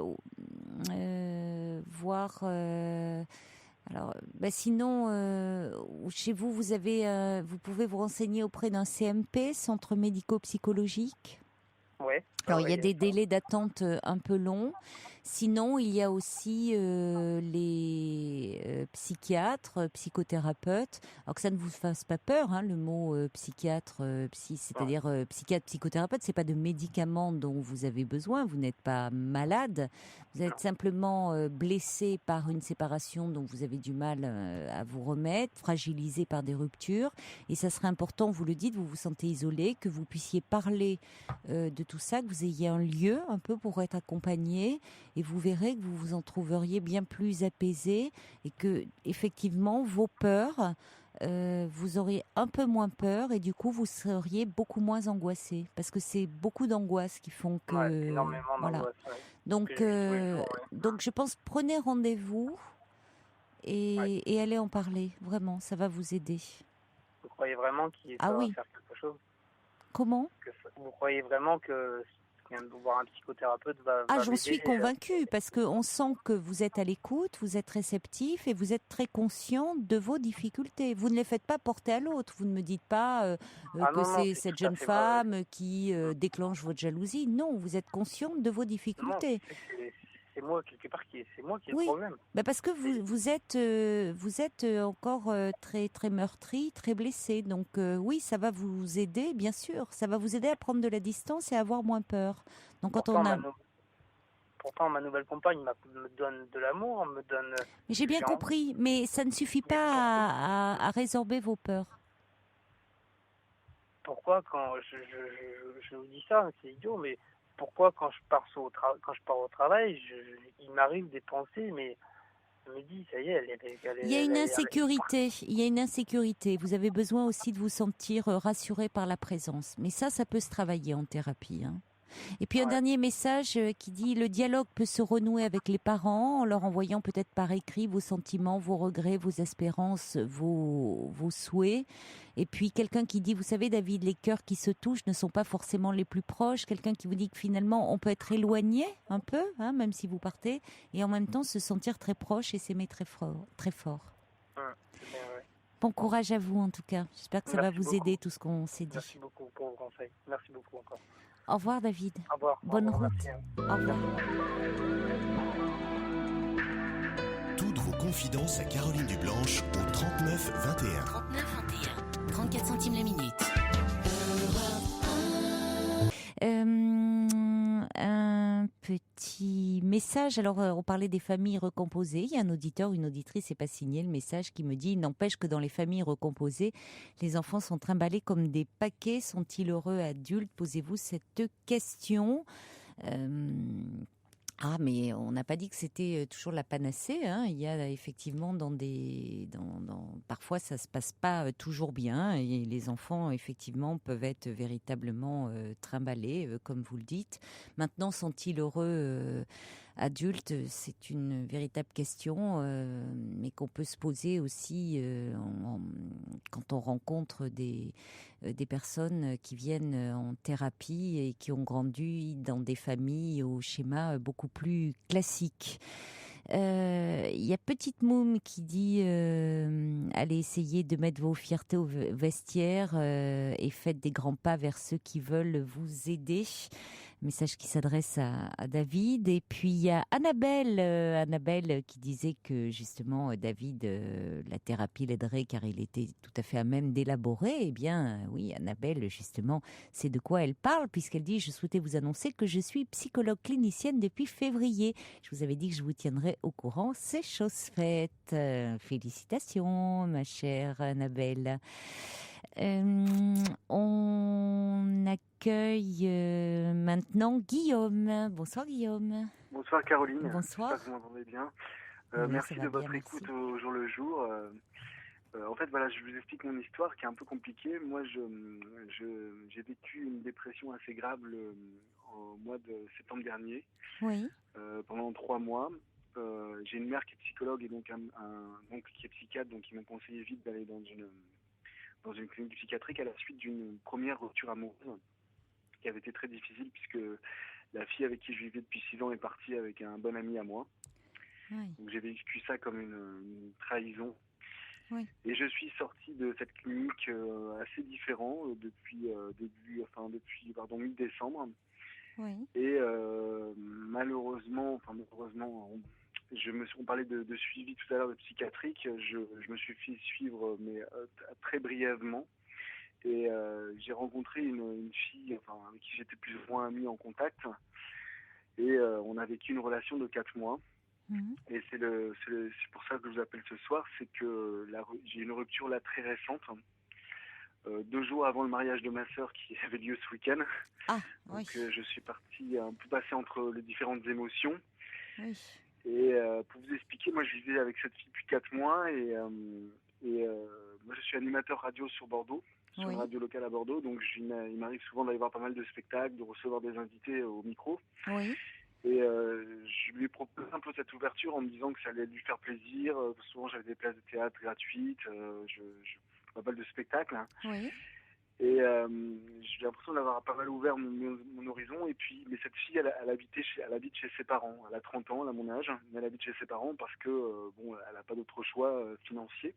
voir... Alors, sinon, chez vous, vous pouvez vous renseigner auprès d'un CMP, centre médico-psychologique. Oui. Alors, il y a des délais d'attente un peu longs. Sinon, il y a aussi les psychiatres, psychothérapeutes. Alors que ça ne vous fasse pas peur, hein, le mot psychiatre, c'est-à-dire psychiatre, psychothérapeute, c'est pas de médicaments dont vous avez besoin. Vous n'êtes pas malade. Vous êtes simplement blessé par une séparation dont vous avez du mal à vous remettre, fragilisé par des ruptures. Et ça serait important, vous le dites, vous vous sentez isolé, que vous puissiez parler de tout ça, que vous ayez un lieu un peu pour être accompagné. Et vous verrez que vous vous en trouveriez bien plus apaisé et que effectivement vos peurs, vous auriez un peu moins peur et du coup vous seriez beaucoup moins angoissé parce que c'est beaucoup d'angoisse qui font que énormément d'angoisse. Ouais. Donc je pense prenez rendez-vous et allez en parler vraiment, ça va vous aider. Vous croyez vraiment qu'il va faire quelque chose? Comment? Vous croyez vraiment que voir un psychothérapeute va j'en suis convaincue parce qu'on sent que vous êtes à l'écoute, vous êtes réceptif et vous êtes très conscient de vos difficultés. Vous ne les faites pas porter à l'autre. Vous ne me dites pas que c'est cette jeune femme qui déclenche votre jalousie. Non, vous êtes conscient de vos difficultés. Non, c'est moi quelque part c'est moi qui ai le problème. Parce que vous êtes encore très très meurtri, très blessé. Donc oui, ça va vous aider, bien sûr. Ça va vous aider à prendre de la distance et à avoir moins peur. Donc Pourtant, ma nouvelle compagne me donne de l'amour, me donne. Mais j'ai bien compris, mais ça ne suffit pas à résorber vos peurs. Pourquoi quand je vous dis ça, c'est idiot, mais pourquoi quand je pars au travail, il m'arrive des pensées, mais je me dis, ça y est, il y a une insécurité. Il y a une insécurité. Vous avez besoin aussi de vous sentir rassuré par la présence. Mais ça peut se travailler en thérapie. Hein. Et puis un dernier message qui dit le dialogue peut se renouer avec les parents en leur envoyant peut-être par écrit vos sentiments, vos regrets, vos espérances, vos souhaits. Et puis quelqu'un qui dit, vous savez David, les cœurs qui se touchent ne sont pas forcément les plus proches. Quelqu'un qui vous dit que finalement on peut être éloigné un peu, hein, même si vous partez, et en même temps se sentir très proche et s'aimer très fort. Très fort. Bon courage à vous en tout cas. J'espère que ça va vous aider tout ce qu'on s'est dit. Merci beaucoup pour vos conseils. Merci beaucoup encore. Au revoir David. Au revoir. Bonne route. Merci. Au revoir. Toutes vos confidences à Caroline Dublanche au 39 21. 39 21. 34 centimes la minute. Un petit message. Alors, on parlait des familles recomposées. Il y a un auditeur, une auditrice, c'est pas signé le message qui me dit, il n'empêche que dans les familles recomposées, les enfants sont trimballés comme des paquets. Sont-ils heureux adultes? Posez-vous cette question. Ah, mais on n'a pas dit que c'était toujours la panacée, hein. Il y a effectivement parfois ça se passe pas toujours bien et les enfants effectivement peuvent être véritablement trimballés, comme vous le dites. Maintenant, sont-ils heureux adultes? C'est une véritable question, mais qu'on peut se poser aussi quand on rencontre des personnes qui viennent en thérapie et qui ont grandi dans des familles au schéma beaucoup plus classique. Il y a Petite Moum qui dit allez essayer de mettre vos fiertés au vestiaire et faites des grands pas vers ceux qui veulent vous aider. Message qui s'adresse à David. Et puis il y a Annabelle qui disait que justement David, la thérapie l'aiderait car il était tout à fait à même d'élaborer. Eh bien oui, Annabelle justement, c'est de quoi elle parle puisqu'elle dit je souhaitais vous annoncer que je suis psychologue clinicienne depuis février. Je vous avais dit que je vous tiendrais au courant, c'est chose faite. Félicitations ma chère Annabelle. On accueille maintenant Guillaume. Bonsoir Guillaume. Bonsoir Caroline. Bonsoir. J'espère que vous m'entendez bien. Oui, merci ça de va votre bien, écoute merci. au jour le jour. En fait, voilà, je vous explique mon histoire qui est un peu compliquée. Moi, j'ai vécu une dépression assez grave au mois de septembre dernier, Oui, pendant 3 mois. J'ai une mère qui est psychologue et donc donc qui est psychiatre, donc ils m'ont conseillé vite d'aller dans une clinique psychiatrique à la suite d'une première rupture amoureuse qui avait été très difficile puisque la fille avec qui je vivais depuis 6 ans est partie avec un bon ami à moi. oui, Donc j'ai vécu ça comme une trahison. oui. Et je suis sorti de cette clinique assez différent depuis mi-décembre. Oui. Et malheureusement, on parlait de suivi tout à l'heure de psychiatrique. Je me suis fait suivre, mais très brièvement. Et j'ai rencontré une fille, avec qui j'étais plus ou moins ami en contact. Et on a vécu une relation de 4 mois. Mhm. Et c'est pour ça que je vous appelle ce soir, c'est que j'ai une rupture là très récente, 2 jours avant le mariage de ma sœur qui avait lieu ce week-end. Ah, Donc oui, je suis parti un peu passer entre les différentes émotions. oui, Et pour vous expliquer, moi je vivais avec cette fille depuis 4 mois et moi je suis animateur radio sur Bordeaux, sur oui, une radio locale à Bordeaux, donc il m'arrive souvent d'aller voir pas mal de spectacles, de recevoir des invités au micro. oui, Et je lui ai proposé un peu cette ouverture en me disant que ça allait lui faire plaisir. Souvent j'avais des places de théâtre gratuites, pas mal de spectacles. oui. Et j'ai l'impression d'avoir pas mal ouvert mon horizon. Et puis, mais cette fille, elle habite chez ses parents. Elle a 30 ans, elle a mon âge, mais elle habite chez ses parents parce que elle n'a pas d'autre choix financier.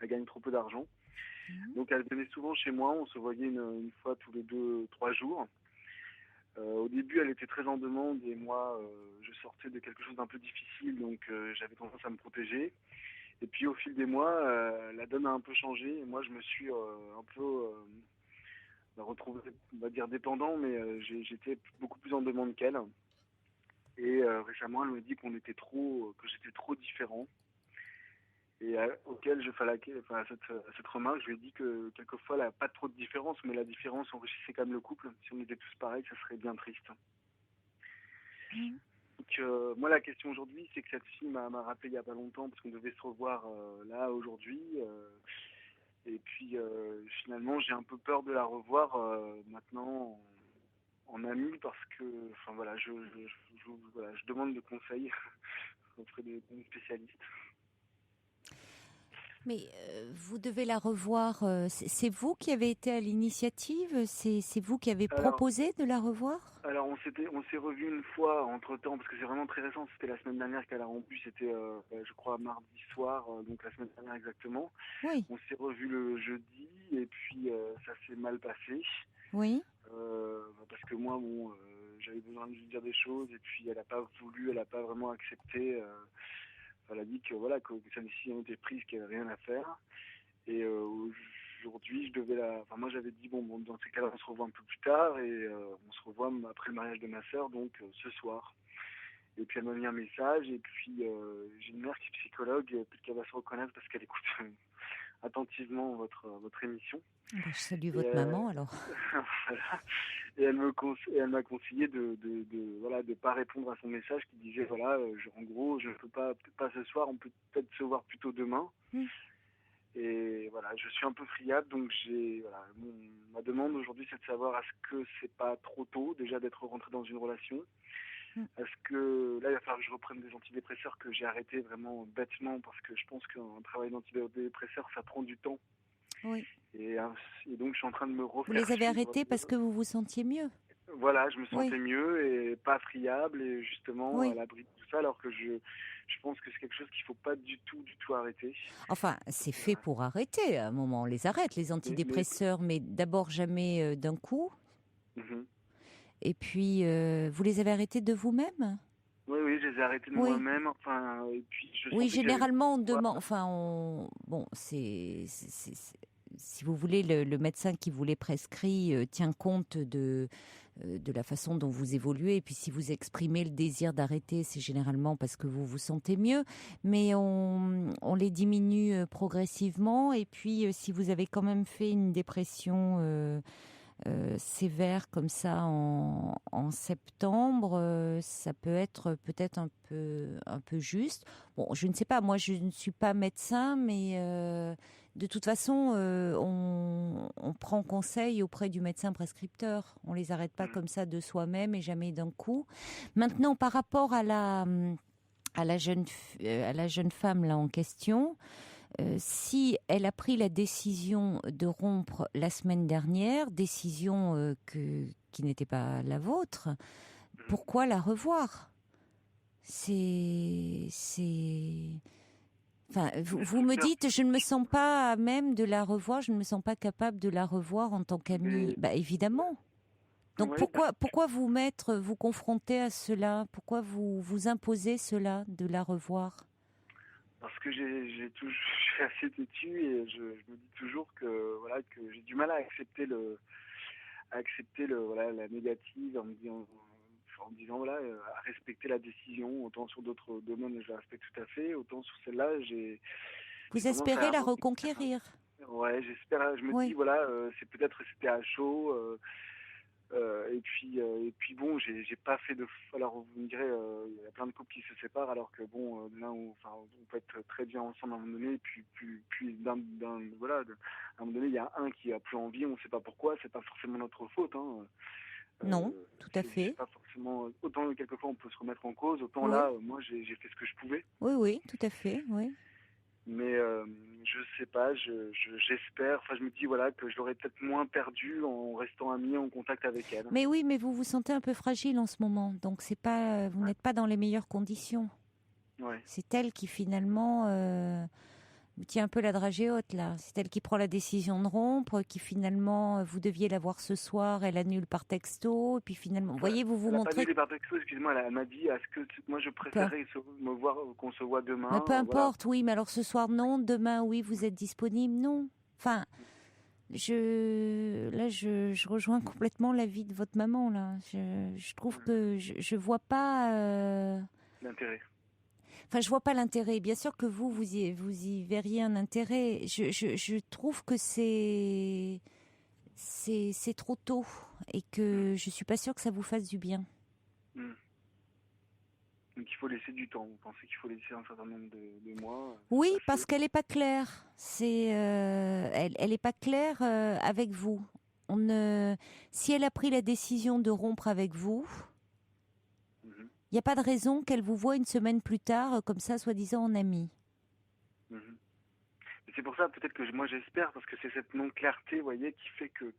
Elle gagne trop peu d'argent. Mhm. Donc elle venait souvent chez moi. On se voyait une fois tous les 2-3 jours. Au début, elle était très en demande et moi, je sortais de quelque chose d'un peu difficile, donc j'avais tendance à me protéger. Et puis au fil des mois, la donne a un peu changé et moi, je me suis un peu retrouvé, on va dire, dépendant, mais j'étais beaucoup plus en demande qu'elle. Et récemment, elle me dit que j'étais trop différent. Et auquel à cette remarque, je lui ai dit que quelquefois, elle n'a pas trop de différence, mais la différence enrichissait quand même le couple. Si on était tous pareils, ça serait bien triste. Mhm. Donc, moi, la question aujourd'hui, c'est que cette fille m'a rappelé il n'y a pas longtemps, parce qu'on devait se revoir là, aujourd'hui. Et puis, finalement, j'ai un peu peur de la revoir maintenant en amie, parce que, je demande de conseils auprès des spécialistes. Mais vous devez la revoir. C'est vous qui avez été à l'initiative? C'est vous qui avez proposé de la revoir? Alors on s'est revu une fois entre temps parce que c'est vraiment très récent. C'était la semaine dernière qu'elle a rompu. C'était je crois mardi soir, donc la semaine dernière exactement. Oui, On s'est revu le jeudi et puis ça s'est mal passé. oui, Parce que moi j'avais besoin de lui dire des choses et puis elle n'a pas vraiment accepté. Elle a dit que voilà que sa décision était prise, qu'il n'y avait rien à faire. Et aujourd'hui, moi j'avais dit bon, dans ces cas-là, on se revoit un peu plus tard et on se revoit après le mariage de ma sœur, donc ce soir. Et puis elle m'a mis un message et puis j'ai une mère qui est psychologue, peut-être qu'elle va se reconnaître parce qu'elle écoute attentivement votre émission. Je salue votre maman alors. Voilà. Et elle m'a conseillé de pas répondre à son message qui disait voilà, en gros, je ne peux pas, peut-être pas ce soir, on peut peut-être se voir plutôt demain. Et voilà, je suis un peu friable, donc ma demande aujourd'hui, c'est de savoir est-ce que c'est pas trop tôt déjà d'être rentré dans une relation. Est-ce que là, il va falloir que je reprenne des antidépresseurs que j'ai arrêtés vraiment bêtement parce que je pense qu'un travail d'antidépresseurs, ça prend du temps. Oui. Et donc, je suis en train de me refaire. Vous les avez arrêtés parce que vous vous sentiez mieux. Voilà, je me sentais mieux et pas friable et justement à l'abri de tout ça, alors que je pense que c'est quelque chose qu'il faut pas du tout arrêter. Enfin, c'est fait pour arrêter. À un moment, on les arrête, les antidépresseurs, mais d'abord jamais d'un coup. Et puis, vous les avez arrêtés de vous-même ? Oui, je les ai arrêtés de moi-même. Enfin, et puis généralement, on demande. Bon, c'est si vous voulez, le médecin qui vous les prescrit tient compte de la façon dont vous évoluez. Et puis, si vous exprimez le désir d'arrêter, c'est généralement parce que vous vous sentez mieux. Mais on les diminue progressivement. Et puis, si vous avez quand même fait une dépression sévère comme ça en septembre, ça peut être peut-être un peu juste. Bon, je ne sais pas, moi je ne suis pas médecin, mais de toute façon, on prend conseil auprès du médecin prescripteur. On les arrête pas comme ça de soi-même et jamais d'un coup. Maintenant, par rapport à la jeune femme là en question. Si elle a pris la décision de rompre la semaine dernière, décision qui n'était pas la vôtre, pourquoi la revoir ? Enfin, vous me dites, je ne me sens pas à même de la revoir, je ne me sens pas capable de la revoir en tant qu'amie. Bah évidemment. Donc pourquoi vous confronter à cela ? Pourquoi vous imposer cela, de la revoir ? Parce que je suis assez têtu et je me dis toujours que j'ai du mal à accepter la négative en me disant à respecter la décision. Autant sur d'autres domaines je la respecte tout à fait, autant sur celle-là vous espérez la reconquérir. Ouais, j'espère. Je me dis c'est peut-être c'était à chaud. Et puis bon, j'ai pas fait de. Alors vous me direz, il y a plein de couples qui se séparent, alors que bon, là, on peut être très bien ensemble à un moment donné, et puis à un moment donné, il y a un qui a plus envie, on sait pas pourquoi, c'est pas forcément notre faute. Non, tout à fait. Pas forcément. Autant quelquefois on peut se remettre en cause, autant là, moi j'ai fait ce que je pouvais. Oui, tout à fait, oui. Mais je sais pas, j'espère, je me dis que je l'aurais peut-être moins perdu en restant ami, en contact avec elle. Mais oui, mais vous vous sentez un peu fragile en ce moment, donc c'est pas, vous n'êtes pas dans les meilleures conditions. Ouais. C'est elle qui finalement vous tient un peu la dragée haute là. C'est elle qui prend la décision de rompre, qui finalement vous deviez la voir ce soir, elle annule par texto, et puis finalement, vous voyez, vous montrez. Elle n'a pas annulé par texto, excusez-moi, elle m'a dit est-ce que moi je préférais me voir qu'on se voit demain. Mais peu importe, oui, mais alors ce soir non, demain oui, vous êtes disponible, non. Enfin, je rejoins complètement l'avis de votre maman là. Je trouve que je vois pas l'intérêt. Enfin, je vois pas l'intérêt. Bien sûr que vous y verriez un intérêt. Je trouve que c'est trop tôt et que je suis pas sûre que ça vous fasse du bien. Donc il faut laisser du temps. Vous pensez qu'il faut laisser un certain nombre de mois ? Oui, parce qu'elle est pas claire. Elle est pas claire avec vous. Si elle a pris la décision de rompre avec vous. Il n'y a pas de raison qu'elle vous voie une semaine plus tard, comme ça, soi-disant en amie. C'est pour ça, peut-être que moi j'espère, parce que c'est cette non-clarté, vous voyez, qui fait que...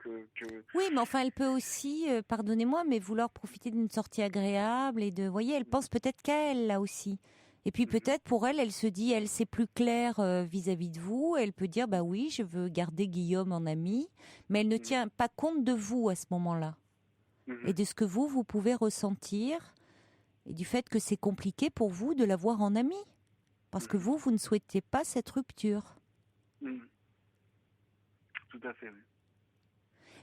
Oui, mais enfin, elle peut aussi, pardonnez-moi, mais vouloir profiter d'une sortie agréable et de... Vous voyez, elle pense peut-être qu'à elle, là aussi. Et puis peut-être, pour elle, elle se dit, c'est plus clair vis-à-vis de vous. Elle peut dire, bah oui, je veux garder Guillaume en ami, mais elle ne tient pas compte de vous à ce moment-là. Et de ce que vous pouvez ressentir... Et du fait que c'est compliqué pour vous de la voir en amie. Parce que vous ne souhaitez pas cette rupture. Tout à fait, oui.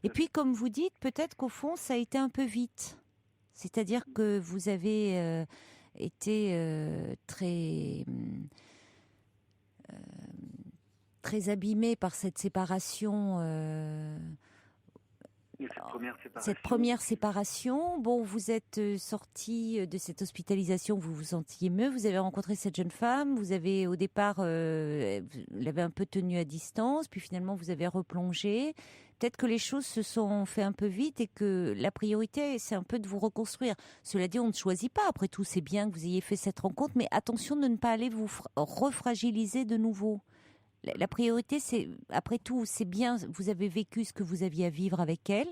Et puis, comme vous dites, peut-être qu'au fond, ça a été un peu vite. C'est-à-dire que vous avez été très très abîmé par cette séparation. Et Cette première séparation, bon, vous êtes sorti de cette hospitalisation, vous vous sentiez mieux, vous avez rencontré cette jeune femme, vous avez au départ, vous l'avez un peu tenue à distance, puis finalement vous avez replongé. Peut-être que les choses se sont fait un peu vite et que la priorité, c'est un peu de vous reconstruire. Cela dit, on ne choisit pas. Après tout, c'est bien que vous ayez fait cette rencontre, mais attention de ne pas aller vous refragiliser de nouveau. La priorité, c'est, après tout, c'est bien, vous avez vécu ce que vous aviez à vivre avec elle,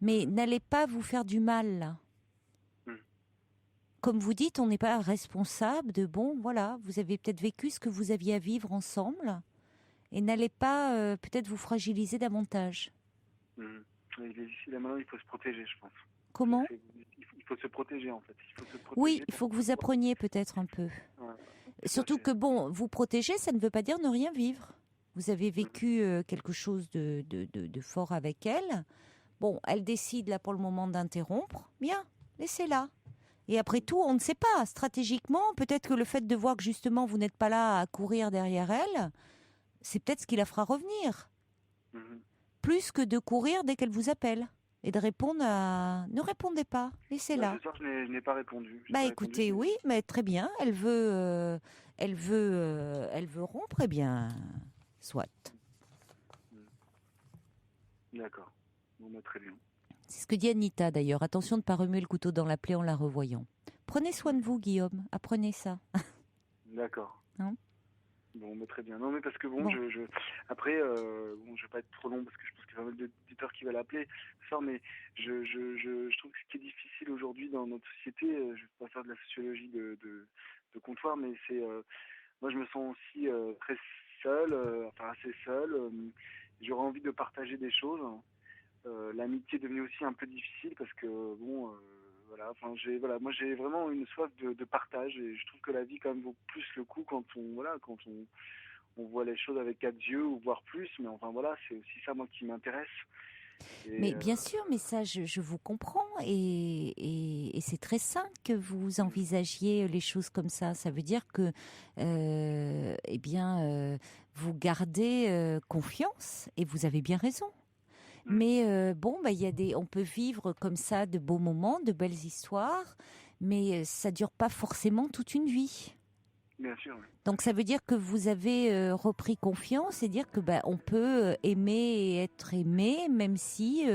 mais n'allez pas vous faire du mal, là. Comme vous dites, on n'est pas responsable de, bon, voilà, vous avez peut-être vécu ce que vous aviez à vivre ensemble, et n'allez pas peut-être vous fragiliser davantage. Ici, là, maintenant, il faut se protéger, je pense. Comment ? Il faut se protéger, en fait. Oui, il faut que vous appreniez peut-être un peu. Ouais. Surtout que, bon, vous protéger, ça ne veut pas dire ne rien vivre. Vous avez vécu quelque chose de fort avec elle. Bon, elle décide, là, pour le moment, d'interrompre. Bien, laissez-la. Et après tout, on ne sait pas. Stratégiquement, peut-être que le fait de voir que, justement, vous n'êtes pas là à courir derrière elle, c'est peut-être ce qui la fera revenir. Plus que de courir dès qu'elle vous appelle. Et de répondre à... Ne répondez pas, laissez-la. Ce soir, je n'ai pas répondu. Écoutez, oui, mais très bien. Elle veut rompre, eh bien, soit. D'accord. Bon, très bien. C'est ce que dit Anita, d'ailleurs. Attention de ne pas remuer le couteau dans la plaie en la revoyant. Prenez soin de vous, Guillaume. Apprenez ça. D'accord. Hein? Bon, très bien. Non, mais parce que après, je vais pas être trop long parce que je pense qu'il y a pas mal d'auditeurs qui veulent appeler. Mais je trouve que ce qui est difficile aujourd'hui dans notre société, je ne vais pas faire de la sociologie de comptoir, mais c'est, moi je me sens aussi très seul, assez seul. J'aurais envie de partager des choses. L'amitié est devenue aussi un peu difficile parce que moi j'ai vraiment une soif de partage et je trouve que la vie quand même vaut plus le coup quand on voit les choses avec 4 yeux ou voire plus, mais enfin voilà, c'est aussi ça moi qui m'intéresse. Mais bien sûr, mais ça je vous comprends et c'est très sain que vous envisagiez les choses comme ça. Ça veut dire que vous gardez confiance et vous avez bien raison. Mais on peut vivre comme ça de beaux moments, de belles histoires, mais ça dure pas forcément toute une vie. Bien sûr. Oui. Donc ça veut dire que vous avez repris confiance et dire que on peut aimer et être aimé, même si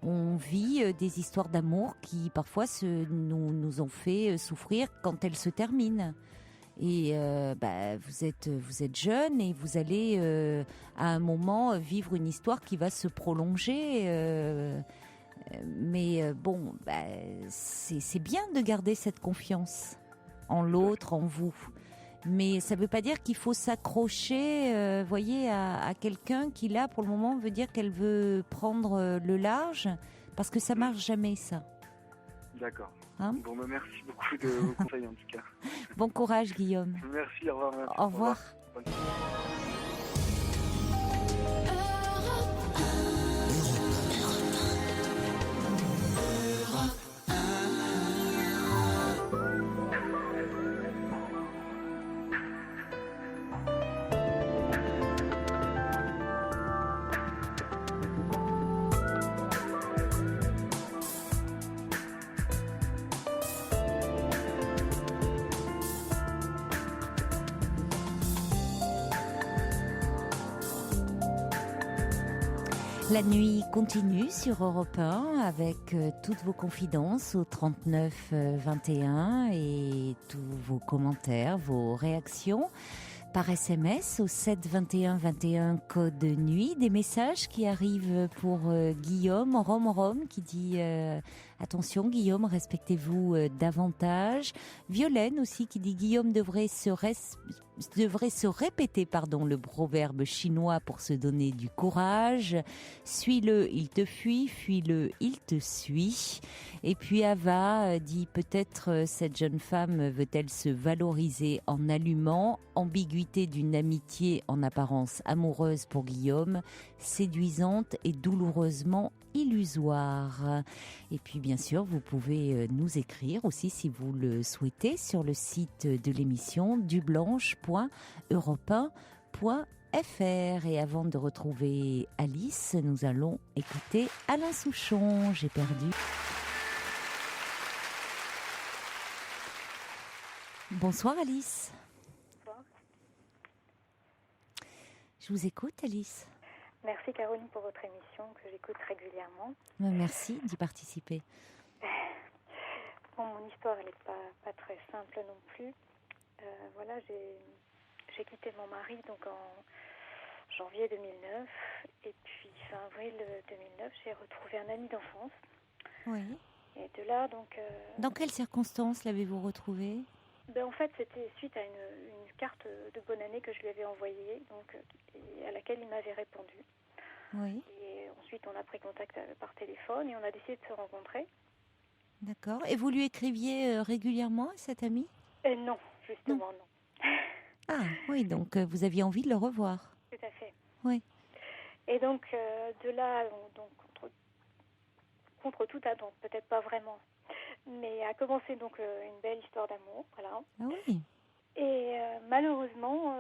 on vit des histoires d'amour qui parfois nous ont fait souffrir quand elles se terminent. Et vous êtes jeune et vous allez à un moment vivre une histoire qui va se prolonger. C'est bien de garder cette confiance en l'autre, en vous. Mais ça ne veut pas dire qu'il faut s'accrocher, à quelqu'un qui là pour le moment veut dire qu'elle veut prendre le large, parce que ça marche jamais ça. D'accord. Hein? Bon, merci beaucoup de vos conseils en tout cas. Bon courage Guillaume. Merci, au revoir. Merci. Au revoir. Bonne soirée. La nuit continue sur Europe 1 avec toutes vos confidences au 39 21 et tous vos commentaires, vos réactions par SMS au 7 21 21 code nuit. Des messages qui arrivent pour Guillaume, Rome qui dit attention Guillaume, respectez-vous davantage. Violaine aussi qui dit Guillaume devrait se répéter le proverbe chinois pour se donner du courage. Suis-le, il te fuit, fuis-le, il te suit. Et puis Ava dit peut-être cette jeune femme veut-elle se valoriser en allumant. Ambiguïté d'une amitié en apparence amoureuse pour Guillaume, séduisante et douloureusement illusoire. Et puis bien sûr, vous pouvez nous écrire aussi si vous le souhaitez sur le site de l'émission dublanche.europe1.fr. Et avant de retrouver Alice, nous allons écouter Alain Souchon. J'ai perdu. Bonsoir Alice. Bonsoir. Je vous écoute Alice. Merci Caroline pour votre émission que j'écoute régulièrement. Merci d'y participer. Bon, mon histoire elle n'est pas très simple non plus. Voilà, j'ai quitté mon mari donc en janvier 2009 et puis fin avril 2009 j'ai retrouvé un ami d'enfance. Oui. Et de là donc. Dans quelles circonstances l'avez-vous retrouvé ? En fait, c'était suite à une carte de bonne année que je lui avais envoyée, donc, et à laquelle il m'avait répondu. Oui. Et ensuite, on a pris contact par téléphone et on a décidé de se rencontrer. D'accord. Et vous lui écriviez régulièrement à cet ami ? Non, justement, non. Ah, oui, donc vous aviez envie de le revoir. Tout à fait. Oui. Et donc, de là, donc, contre toute attente, peut-être pas vraiment, mais a commencé donc une belle histoire d'amour, voilà. Ah oui. Et malheureusement,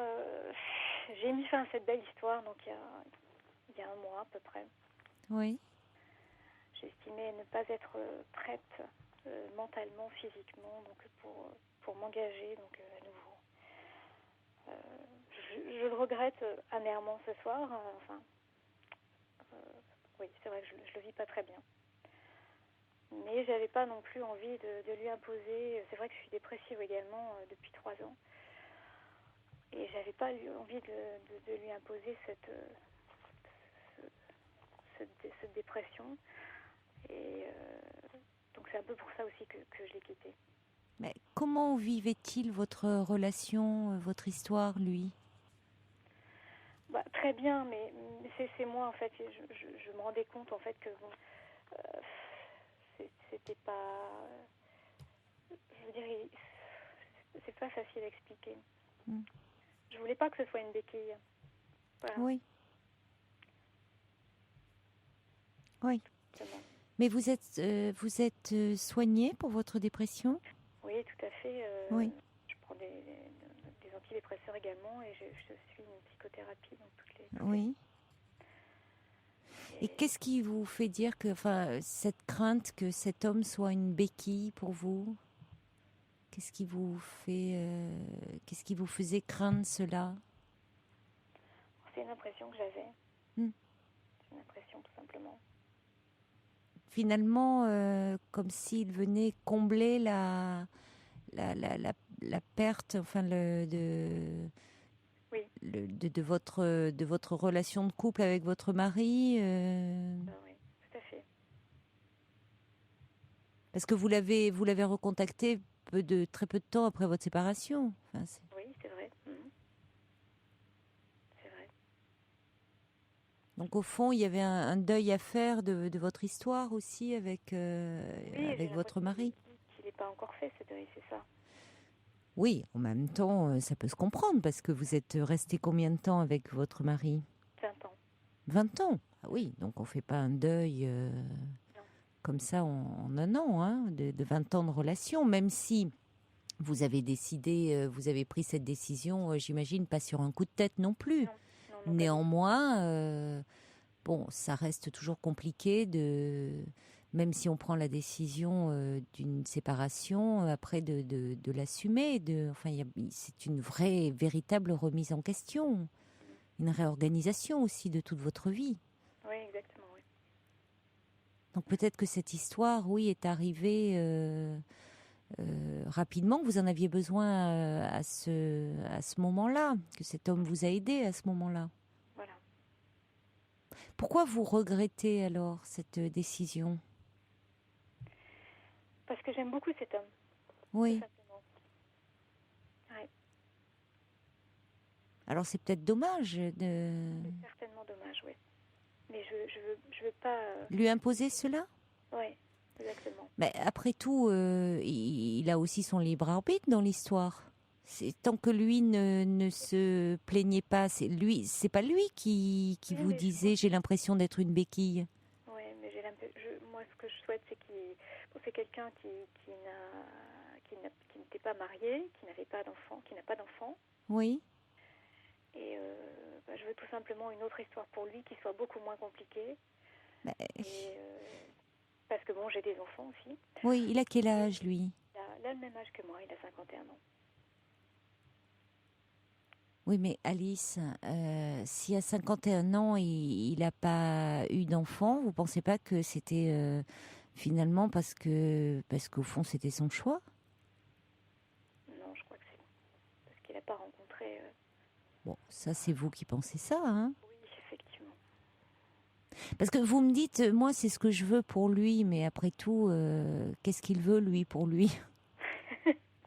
j'ai mis fin à cette belle histoire, donc il y a un mois à peu près. Oui. J'estimais ne pas être prête mentalement, physiquement, donc pour m'engager donc à nouveau. Je le regrette amèrement ce soir. Oui, c'est vrai que je le vis pas très bien. Mais j'avais pas non plus envie de lui imposer. C'est vrai que je suis dépressive également depuis 3 ans. Et j'avais pas envie de lui imposer cette dépression. Et donc c'est un peu pour ça aussi que je l'ai quitté. Mais comment vivait-il votre relation, votre histoire, lui ? Très bien, mais c'est moi en fait. Je me rendais compte en fait que bon, c'était pas. Je veux dire, c'est pas facile à expliquer. Je voulais pas que ce soit une béquille. Voilà. Oui. Oui. Exactement. Mais vous êtes soignée pour votre dépression ? Oui, tout à fait. Oui. Je prends des antidépresseurs également et je suis une psychothérapie donc toutes les Oui. Et qu'est-ce qui vous fait dire que, cette crainte que cet homme soit une béquille pour vous ? Qu'est-ce qui vous faisait craindre cela ? C'est une impression que j'avais. C'est une impression tout simplement. Finalement, comme s'il venait combler la perte, de votre relation de couple avec votre mari. Oui, tout à fait. Parce que vous l'avez recontacté très peu de temps après votre séparation. Oui, c'est vrai. C'est vrai. Donc au fond, il y avait un deuil à faire de votre histoire aussi avec votre mari. Il n'est pas encore fait ce deuil, c'est ça. Oui, en même temps, ça peut se comprendre parce que vous êtes resté combien de temps avec votre mari ? 20 ans. 20 ans ? Ah oui, donc on ne fait pas un deuil comme ça en un an, de 20 ans de relation, même si vous avez pris cette décision, j'imagine, pas sur un coup de tête non plus. Non, néanmoins, ça reste toujours compliqué même si on prend la décision d'une séparation, après de l'assumer. C'est une véritable remise en question, une réorganisation aussi de toute votre vie. Oui, exactement, oui. Donc peut-être que cette histoire, oui, est arrivée rapidement, que vous en aviez besoin à ce moment-là, que cet homme vous a aidé à ce moment-là. Voilà. Pourquoi vous regrettez alors cette décision ? Parce que j'aime beaucoup cet homme. Oui. Tout simplement. Ouais. Alors c'est peut-être dommage de... C'est certainement dommage, oui. Mais je veux pas... Lui imposer cela ? Oui, exactement. Mais après tout, il a aussi son libre arbitre dans l'histoire. Tant que lui ne se plaignait pas, c'est pas lui qui vous disait j'ai l'impression d'être une béquille. Oui, mais moi ce que je souhaite c'est c'est quelqu'un qui n'était pas marié, qui n'avait pas d'enfant, qui n'a pas d'enfant. Oui. Et je veux tout simplement une autre histoire pour lui qui soit beaucoup moins compliquée. Bah, Et, parce que bon, j'ai des enfants aussi. oui, il a quel âge, lui? Il a le même âge que moi, il a 51 ans. Oui, mais Alice, si à 51 ans, il n'a pas eu d'enfant, vous pensez pas que c'était finalement parce qu'au fond, c'était son choix? Non, je crois que c'est parce qu'il n'a pas rencontré... Bon, ça, c'est vous qui pensez ça, hein? Oui, effectivement. Parce que vous me dites, moi, c'est ce que je veux pour lui, mais après tout, qu'est-ce qu'il veut, lui, pour lui?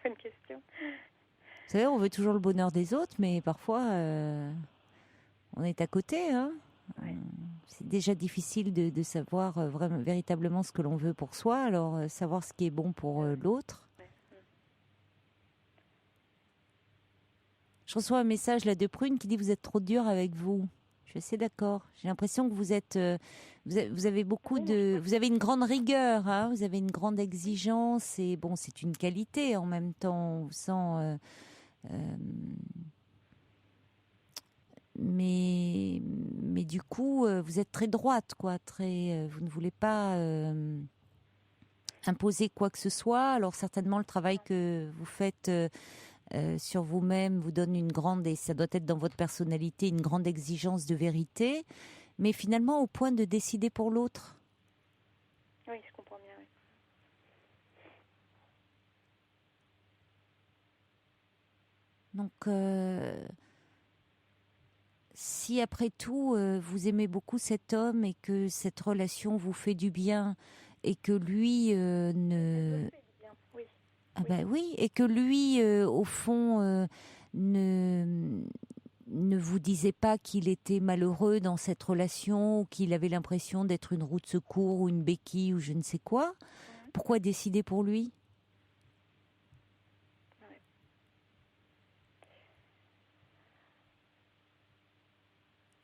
Bonne question. Vous savez, on veut toujours le bonheur des autres, mais parfois, on est à côté, hein? Ouais. C'est déjà difficile de savoir vraiment, véritablement ce que l'on veut pour soi, alors savoir ce qui est bon pour l'autre. Ouais. Je reçois un message là de Prune qui dit vous êtes trop dur avec vous. Je suis assez d'accord. J'ai l'impression que vous êtes, vous avez beaucoup de, vous avez une grande rigueur, hein, vous avez une grande exigence et bon, c'est une qualité en même temps. On vous sent, mais du coup, vous êtes très droite, quoi. Très, vous ne voulez pas imposer quoi que ce soit. Alors certainement le travail que vous faites. Sur vous-même vous donne une grande, et ça doit être dans votre personnalité, une grande exigence de vérité, mais finalement au point de décider pour l'autre. Oui, je comprends bien, oui. Donc, si après tout, vous aimez beaucoup cet homme et que cette relation vous fait du bien et que lui ne... Bien, oui. Ah ben oui, et que lui, au fond, ne vous disait pas qu'il était malheureux dans cette relation ou qu'il avait l'impression d'être une roue de secours ou une béquille ou je ne sais quoi, pourquoi décider pour lui? Ouais.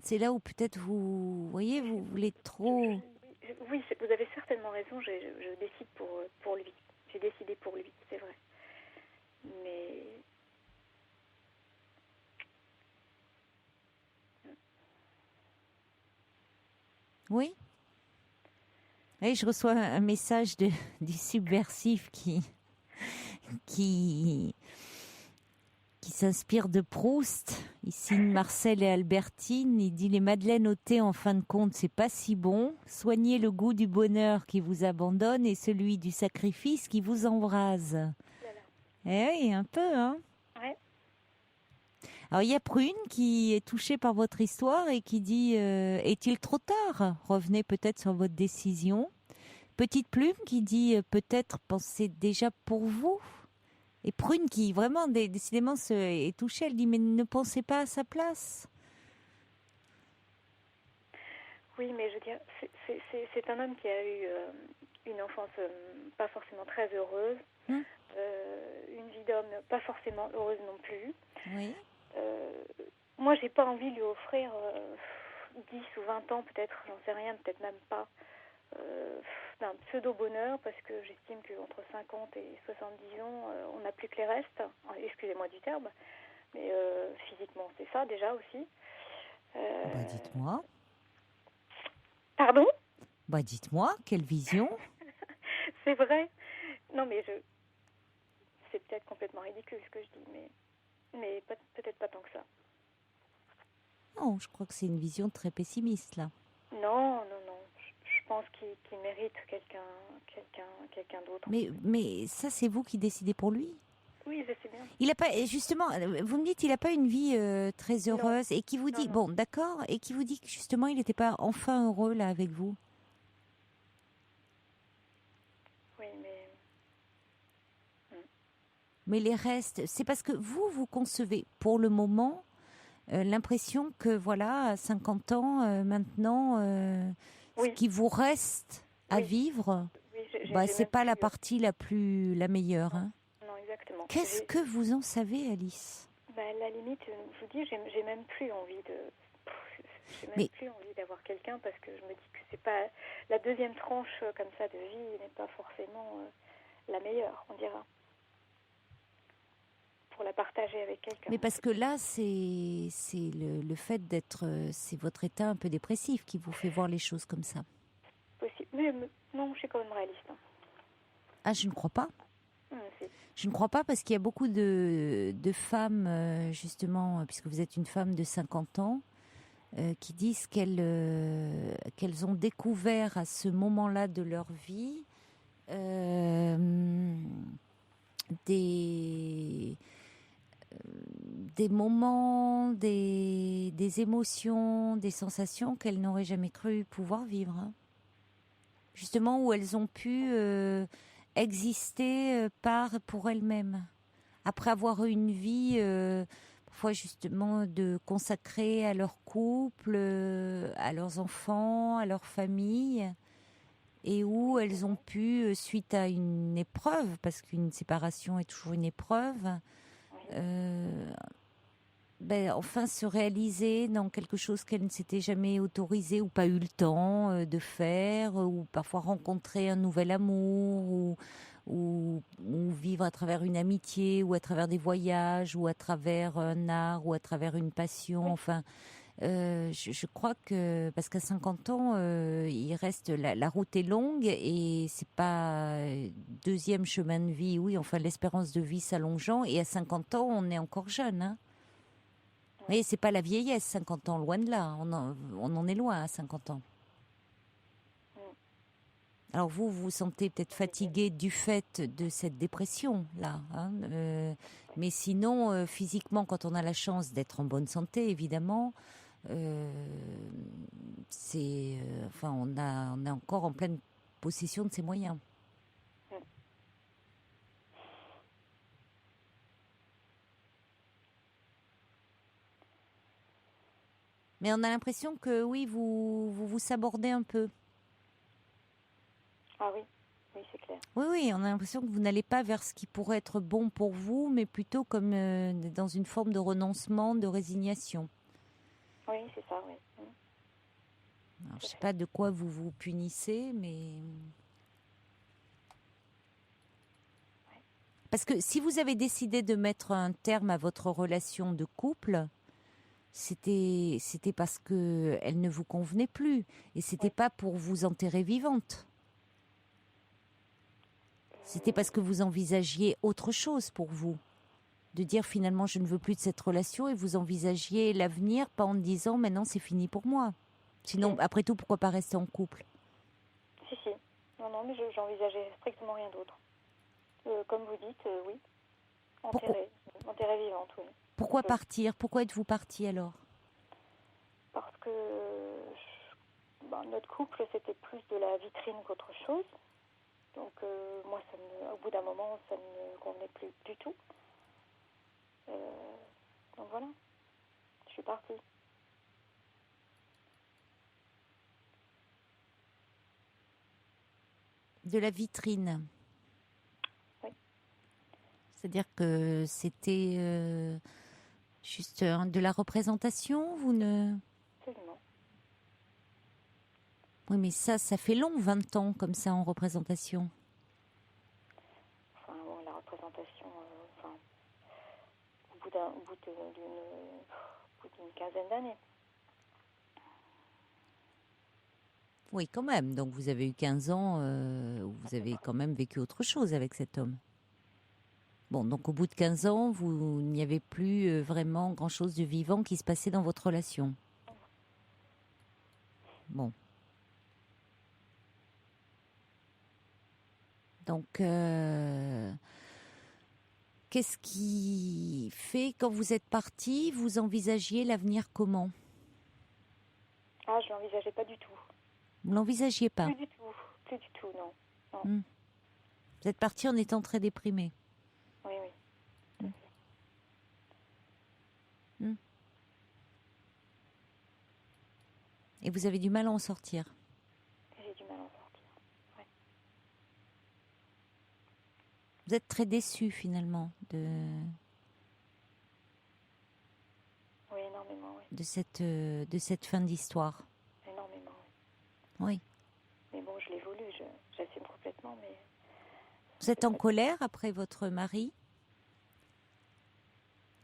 C'est là où peut-être vous voyez, vous voulez trop... Oui, vous avez certainement raison, je décide pour lui. J'ai décidé pour lui, c'est vrai. Mais... Oui. Et je reçois un message du subversif qui s'inspire de Proust. Il signe Marcel et Albertine. Il dit les madeleines au thé, en fin de compte, c'est pas si bon. Soignez le goût du bonheur qui vous abandonne et celui du sacrifice qui vous embrase. Eh oui, un peu, hein. Ouais. Alors, il y a Prune qui est touchée par votre histoire et qui dit est-il trop tard? Revenez peut-être sur votre décision. Petite Plume qui dit peut-être pensez déjà pour vous. Et Prune qui vraiment décidément est touchée, elle dit mais ne pensez pas à sa place. Oui, mais je veux dire, c'est un homme qui a eu une enfance pas forcément très heureuse, une vie d'homme pas forcément heureuse non plus. Oui. Moi, j'ai pas envie de lui offrir 10 ou 20 ans, peut-être, j'en sais rien, peut-être même pas, d'un pseudo-bonheur, parce que j'estime qu'entre 50 et 70 ans, on n'a plus que les restes. Excusez-moi du terme, mais physiquement, c'est ça déjà aussi. Bah dites-moi. Pardon ? Bah dites-moi, quelle vision? C'est vrai. Non, mais c'est peut-être complètement ridicule ce que je dis, mais peut-être pas tant que ça. Non, je crois que c'est une vision très pessimiste là. Non. Je pense qu'il mérite quelqu'un d'autre. Mais ça, c'est vous qui décidez pour lui? Oui, je sais bien. Il a pas, justement, vous me dites, il n'a pas une vie très heureuse et qui vous dit, Non. bon, d'accord, et qui vous dit que justement, il n'était pas enfin heureux là avec vous. Oui, mais... Mais les restes, c'est parce que vous concevez pour le moment l'impression que voilà, à 50 ans maintenant, ce qui vous reste à vivre, c'est pas la partie la meilleure. Hein. Non, exactement. Qu'est-ce que vous en savez, Alice? À la limite, je vous dis, j'ai même plus envie plus envie d'avoir quelqu'un parce que je me dis que c'est pas la deuxième tranche comme ça de vie n'est pas forcément la meilleure, on dira. pour la partager avec quelqu'un. Mais parce que là, c'est le fait d'être... c'est votre état un peu dépressif qui vous fait voir les choses comme ça. Possible. Mais non, je suis quand même réaliste. Hein. Ah, je ne crois pas. Si. Je ne crois pas parce qu'il y a beaucoup de femmes, justement, puisque vous êtes une femme de 50 ans, qui disent qu'elles ont découvert à ce moment-là de leur vie des moments, des émotions, des sensations qu'elles n'auraient jamais cru pouvoir vivre. Hein. Justement, où elles ont pu exister pour elles-mêmes. Après avoir eu une vie, parfois justement, de consacrer à leur couple, à leurs enfants, à leur famille, et où elles ont pu, suite à une épreuve, parce qu'une séparation est toujours une épreuve, enfin se réaliser dans quelque chose qu'elles ne s'étaient jamais autorisées ou pas eu le temps de faire, ou parfois rencontrer un nouvel amour, ou vivre à travers une amitié, ou à travers des voyages, ou à travers un art, ou à travers une passion. Enfin, je crois que, parce qu'à 50 ans, il reste, la route est longue, et c'est pas deuxième chemin de vie, oui, enfin l'espérance de vie s'allongeant, et à 50 ans, on est encore jeune, hein. Mais c'est pas la vieillesse, 50 ans, loin de là. On en est loin à 50 ans. Alors vous vous sentez peut-être fatigué du fait de cette dépression-là. Hein, mais sinon, physiquement, quand on a la chance d'être en bonne santé, évidemment, on est encore en pleine possession de ses moyens. Mais on a l'impression que, oui, vous sabordez un peu. Ah oui, c'est clair. Oui, on a l'impression que vous n'allez pas vers ce qui pourrait être bon pour vous, mais plutôt comme dans une forme de renoncement, de résignation. Oui, c'est ça, oui. Alors, je ne sais pas de quoi vous vous punissez, mais... Parce que si vous avez décidé de mettre un terme à votre relation de couple... C'était parce que elle ne vous convenait plus, et c'était pas pour vous enterrer vivante. C'était parce que vous envisagiez autre chose pour vous, de dire finalement je ne veux plus de cette relation, et vous envisagiez l'avenir, pas en disant maintenant c'est fini pour moi. Sinon, après tout, pourquoi pas rester en couple? Si. Non, mais j'envisageais strictement rien d'autre. Comme vous dites, oui. Enterrée vivante, oui. Pourquoi partir? Pourquoi êtes-vous partie alors? Parce que notre couple, c'était plus de la vitrine qu'autre chose. Donc moi, au bout d'un moment, ça ne me convenait plus du tout. Donc voilà, je suis partie. De la vitrine? Oui. C'est-à-dire que c'était juste de la représentation, vous ne... Absolument. Oui, mais ça fait long, 20 ans, comme ça, en représentation. Enfin, bon, la représentation, au bout d'une quinzaine d'années. Oui, quand même. Donc, vous avez eu 15 ans, où vous avez quand même vécu autre chose avec cet homme. Bon, donc au bout de 15 ans, il n'y avait plus vraiment grand-chose de vivant qui se passait dans votre relation. Bon. Donc, qu'est-ce qui fait, quand vous êtes partie, vous envisagiez l'avenir comment? Ah, je ne l'envisageais pas du tout. Vous ne l'envisagiez pas? Plus du tout, non. Vous êtes partie en étant très déprimée? Oui. Et vous avez du mal à en sortir? J'ai du mal à en sortir, oui. Vous êtes très déçue finalement Oui, énormément, oui. de cette fin d'histoire. Énormément, oui. Oui. Mais bon, je l'ai voulu, j'assume complètement, mais... Vous êtes en colère après votre mari?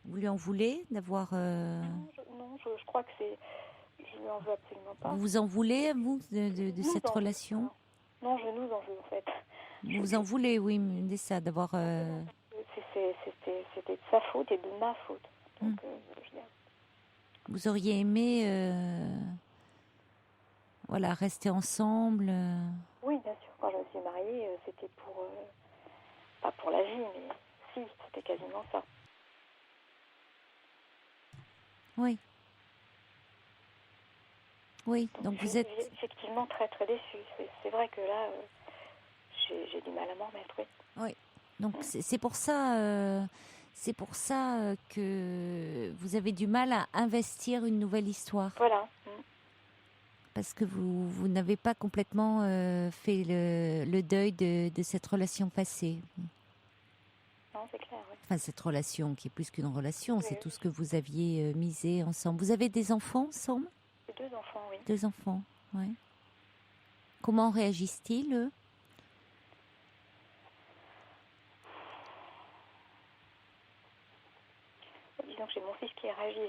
Vous lui en voulez d'avoir... Non, je crois que c'est... Je lui en veux absolument pas. Vous en voulez, vous, de Nous cette en relation? veux. Non, je nous en veux, en fait. Vous en voulez, oui, mais c'est ça, d'avoir... C'était de sa faute et de ma faute. Donc, je veux dire, Vous auriez aimé rester ensemble oui, bien sûr. Quand je me suis mariée, c'était pour... pas pour la vie, mais si, c'était quasiment ça. Oui. Oui, donc vous êtes... Je suis effectivement très, très déçue. C'est vrai que là, j'ai du mal à m'en remettre, oui. Oui, donc c'est pour ça... C'est pour ça que vous avez du mal à investir une nouvelle histoire. Voilà. Parce que vous n'avez pas complètement fait le deuil de cette relation passée. Non, c'est clair, oui. Enfin, cette relation qui est plus qu'une relation, Oui. c'est tout ce que vous aviez misé ensemble. Vous avez des enfants ensemble? J'ai 2 enfants, oui. 2 enfants, oui. Comment réagissent-ils, eux? Disons que j'ai mon fils qui a réagi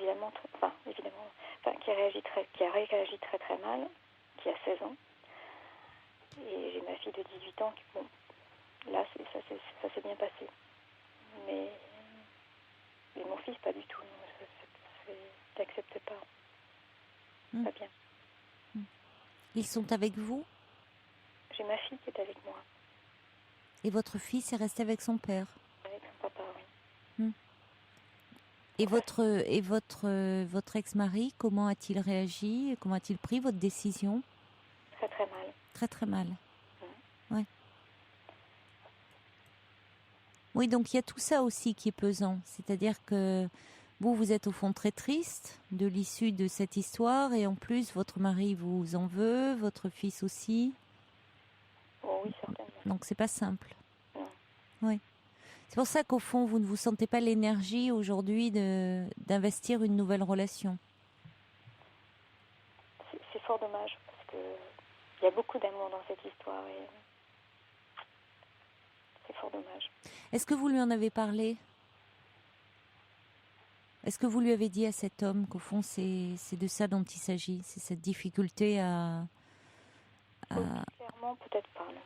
qui a réagi très très mal, qui a 16 ans. Et j'ai ma fille de 18 ans qui, bon, là, ça s'est bien passé. Mais mon fils, pas du tout. T'acceptes pas. Pas bien. Ils sont avec vous? J'ai ma fille qui est avec moi. Et votre fils est resté avec son père? Avec son papa, oui. Et votre ex-mari, comment a-t-il réagi? Comment a-t-il pris votre décision? Très très mal. Très très mal. Ouais. Oui, donc il y a tout ça aussi qui est pesant. C'est-à-dire que vous êtes au fond très triste de l'issue de cette histoire et en plus votre mari vous en veut, votre fils aussi. Oh, oui, certainement. Donc c'est pas simple. Non. Oui. C'est pour ça qu'au fond, vous ne vous sentez pas l'énergie aujourd'hui d'investir une nouvelle relation. C'est fort dommage parce que il y a beaucoup d'amour dans cette histoire et c'est fort dommage. Est-ce que vous lui en avez parlé? Est-ce que vous lui avez dit à cet homme qu'au fond, c'est de ça dont il s'agit? C'est cette difficulté à Clairement, peut-être pas, non.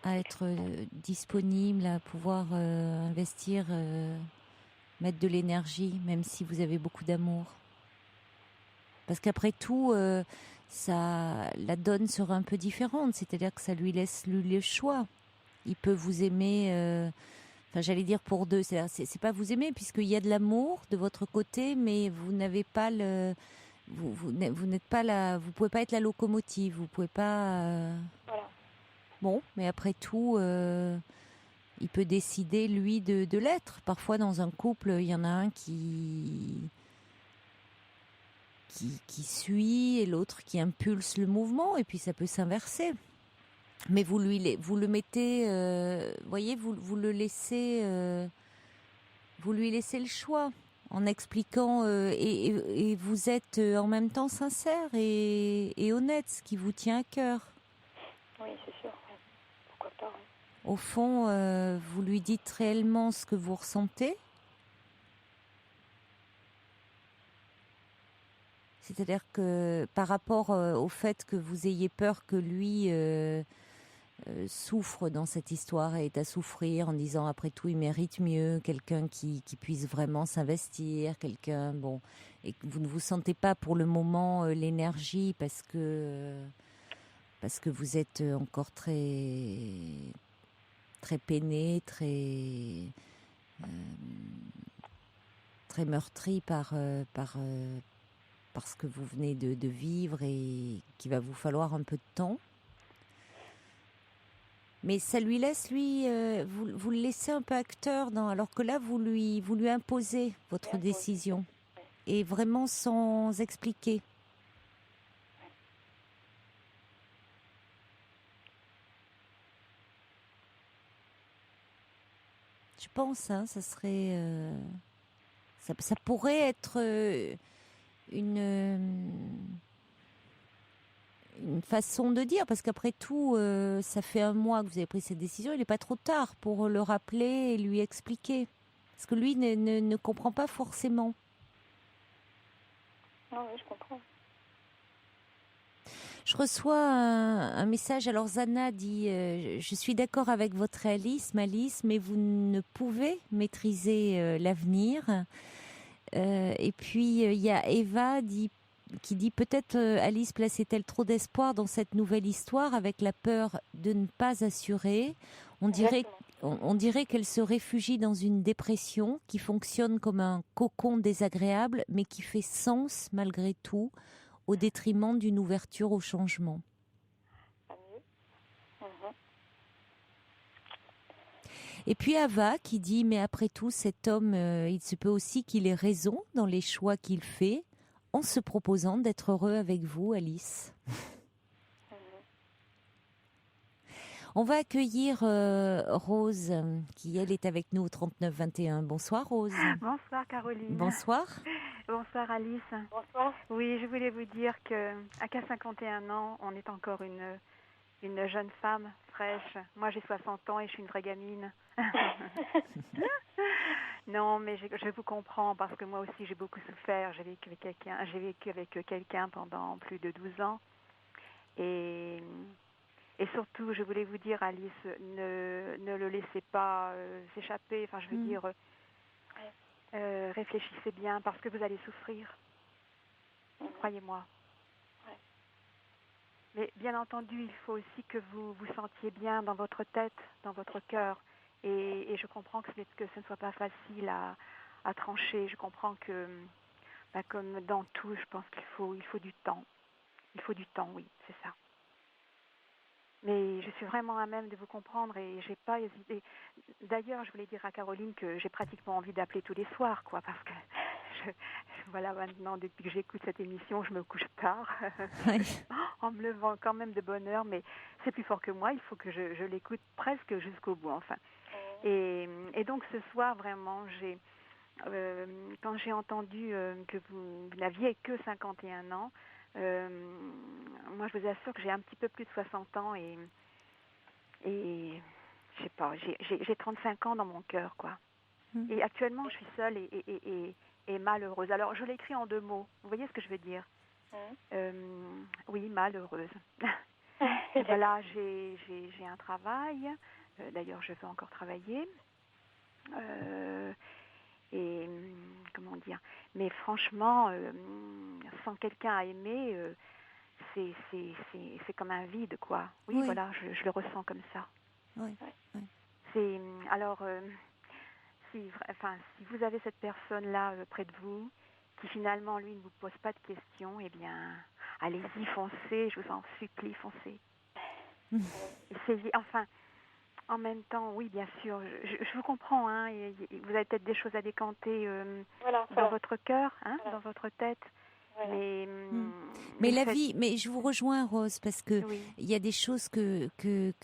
À être disponible, à pouvoir investir, mettre de l'énergie, même si vous avez beaucoup d'amour. Parce qu'après tout, la donne sera un peu différente, c'est-à-dire que ça lui laisse le choix. Il peut vous aimer, j'allais dire pour deux, c'est pas vous aimer, puisqu'il y a de l'amour de votre côté, mais vous n'avez pas vous n'êtes pas vous pouvez pas être la locomotive, vous pouvez pas... Voilà. Bon, mais après tout, il peut décider, lui, de l'être. Parfois, dans un couple, il y en a un qui suit et l'autre qui impulse le mouvement, et puis ça peut s'inverser. Mais vous le mettez, voyez, vous le laissez, vous lui laissez le choix, en expliquant, et vous êtes en même temps sincère et honnête, ce qui vous tient à cœur. Oui, c'est sûr. Ouais. Pourquoi pas. Ouais. Au fond, vous lui dites réellement ce que vous ressentez. C'est-à-dire que par rapport au fait que vous ayez peur que lui souffre dans cette histoire et est à souffrir en disant après tout il mérite mieux, quelqu'un qui puisse vraiment s'investir, quelqu'un, bon, et que vous ne vous sentez pas pour le moment l'énergie parce que vous êtes encore très très peiné, très meurtri par ce que vous venez de vivre et qu'il va vous falloir un peu de temps. Mais ça lui laisse, lui, vous le laissez un peu acteur, alors que là, vous lui imposez votre décision. Et vraiment sans expliquer. Je pense, ça serait... ça pourrait être une façon de dire, parce qu'après tout, ça fait 1 mois que vous avez pris cette décision, il n'est pas trop tard pour le rappeler et lui expliquer. Parce que lui ne comprend pas forcément. Non, oui, je comprends. Je reçois un message. Alors Zana dit je suis d'accord avec votre réalisme, Alice, mais vous ne pouvez maîtriser l'avenir. Et puis il y a Eva qui dit peut-être Alice plaçait-elle trop d'espoir dans cette nouvelle histoire avec la peur de ne pas assurer. On dirait qu'elle se réfugie dans une dépression qui fonctionne comme un cocon désagréable, mais qui fait sens malgré tout, au détriment d'une ouverture au changement. Pas mieux. Et puis Ava qui dit, mais après tout, cet homme, il se peut aussi qu'il ait raison dans les choix qu'il fait, en se proposant d'être heureux avec vous, Alice. On va accueillir Rose, qui elle est avec nous au 39-21. Bonsoir Rose. Bonsoir Caroline. Bonsoir. Bonsoir Alice. Bonsoir. Oui, je voulais vous dire qu'à 51 ans, on est encore une jeune femme fraîche. Moi j'ai 60 ans et je suis une vraie gamine. Non, mais je vous comprends parce que moi aussi j'ai beaucoup souffert. J'ai vécu avec quelqu'un pendant plus de 12 ans. Et surtout, je voulais vous dire, Alice, ne le laissez pas s'échapper. Enfin, je veux dire, réfléchissez bien parce que vous allez souffrir. Croyez-moi. Ouais. Mais bien entendu, il faut aussi que vous vous sentiez bien dans votre tête, dans votre cœur. Et je comprends que ce ne soit pas facile à trancher. Je comprends que, comme dans tout, je pense qu'il faut du temps. Il faut du temps, oui, c'est ça. Mais je suis vraiment à même de vous comprendre et j'ai pas hésité. D'ailleurs, je voulais dire à Caroline que j'ai pratiquement envie d'appeler tous les soirs, quoi, parce que voilà, maintenant, depuis que j'écoute cette émission, je me couche tard, en me levant quand même de bonne heure, mais c'est plus fort que moi, il faut que je l'écoute presque jusqu'au bout, enfin. Et donc ce soir, vraiment, quand j'ai entendu que vous n'aviez que 51 ans, moi je vous assure que j'ai un petit peu plus de 60 ans et je sais pas, j'ai 35 ans dans mon cœur, quoi. Et actuellement je suis seule et malheureuse. Alors je l'écris en 2 mots, vous voyez ce que je veux dire? Oui, malheureuse. Voilà, j'ai un travail, d'ailleurs je veux encore travailler. Et comment dire, mais franchement, sans quelqu'un à aimer, c'est comme un vide, quoi. Oui. Voilà, je le ressens comme ça. Oui. C'est alors si vous avez cette personne-là près de vous, qui finalement lui ne vous pose pas de questions, eh bien, allez-y, foncez, je vous en supplie, foncez. Essayez, enfin. En même temps, oui, bien sûr, je vous comprends. Hein, vous avez peut-être des choses à décanter dans votre cœur, dans votre tête. Voilà. Mais la vie, mais je vous rejoins, Rose, parce que il y a des choses que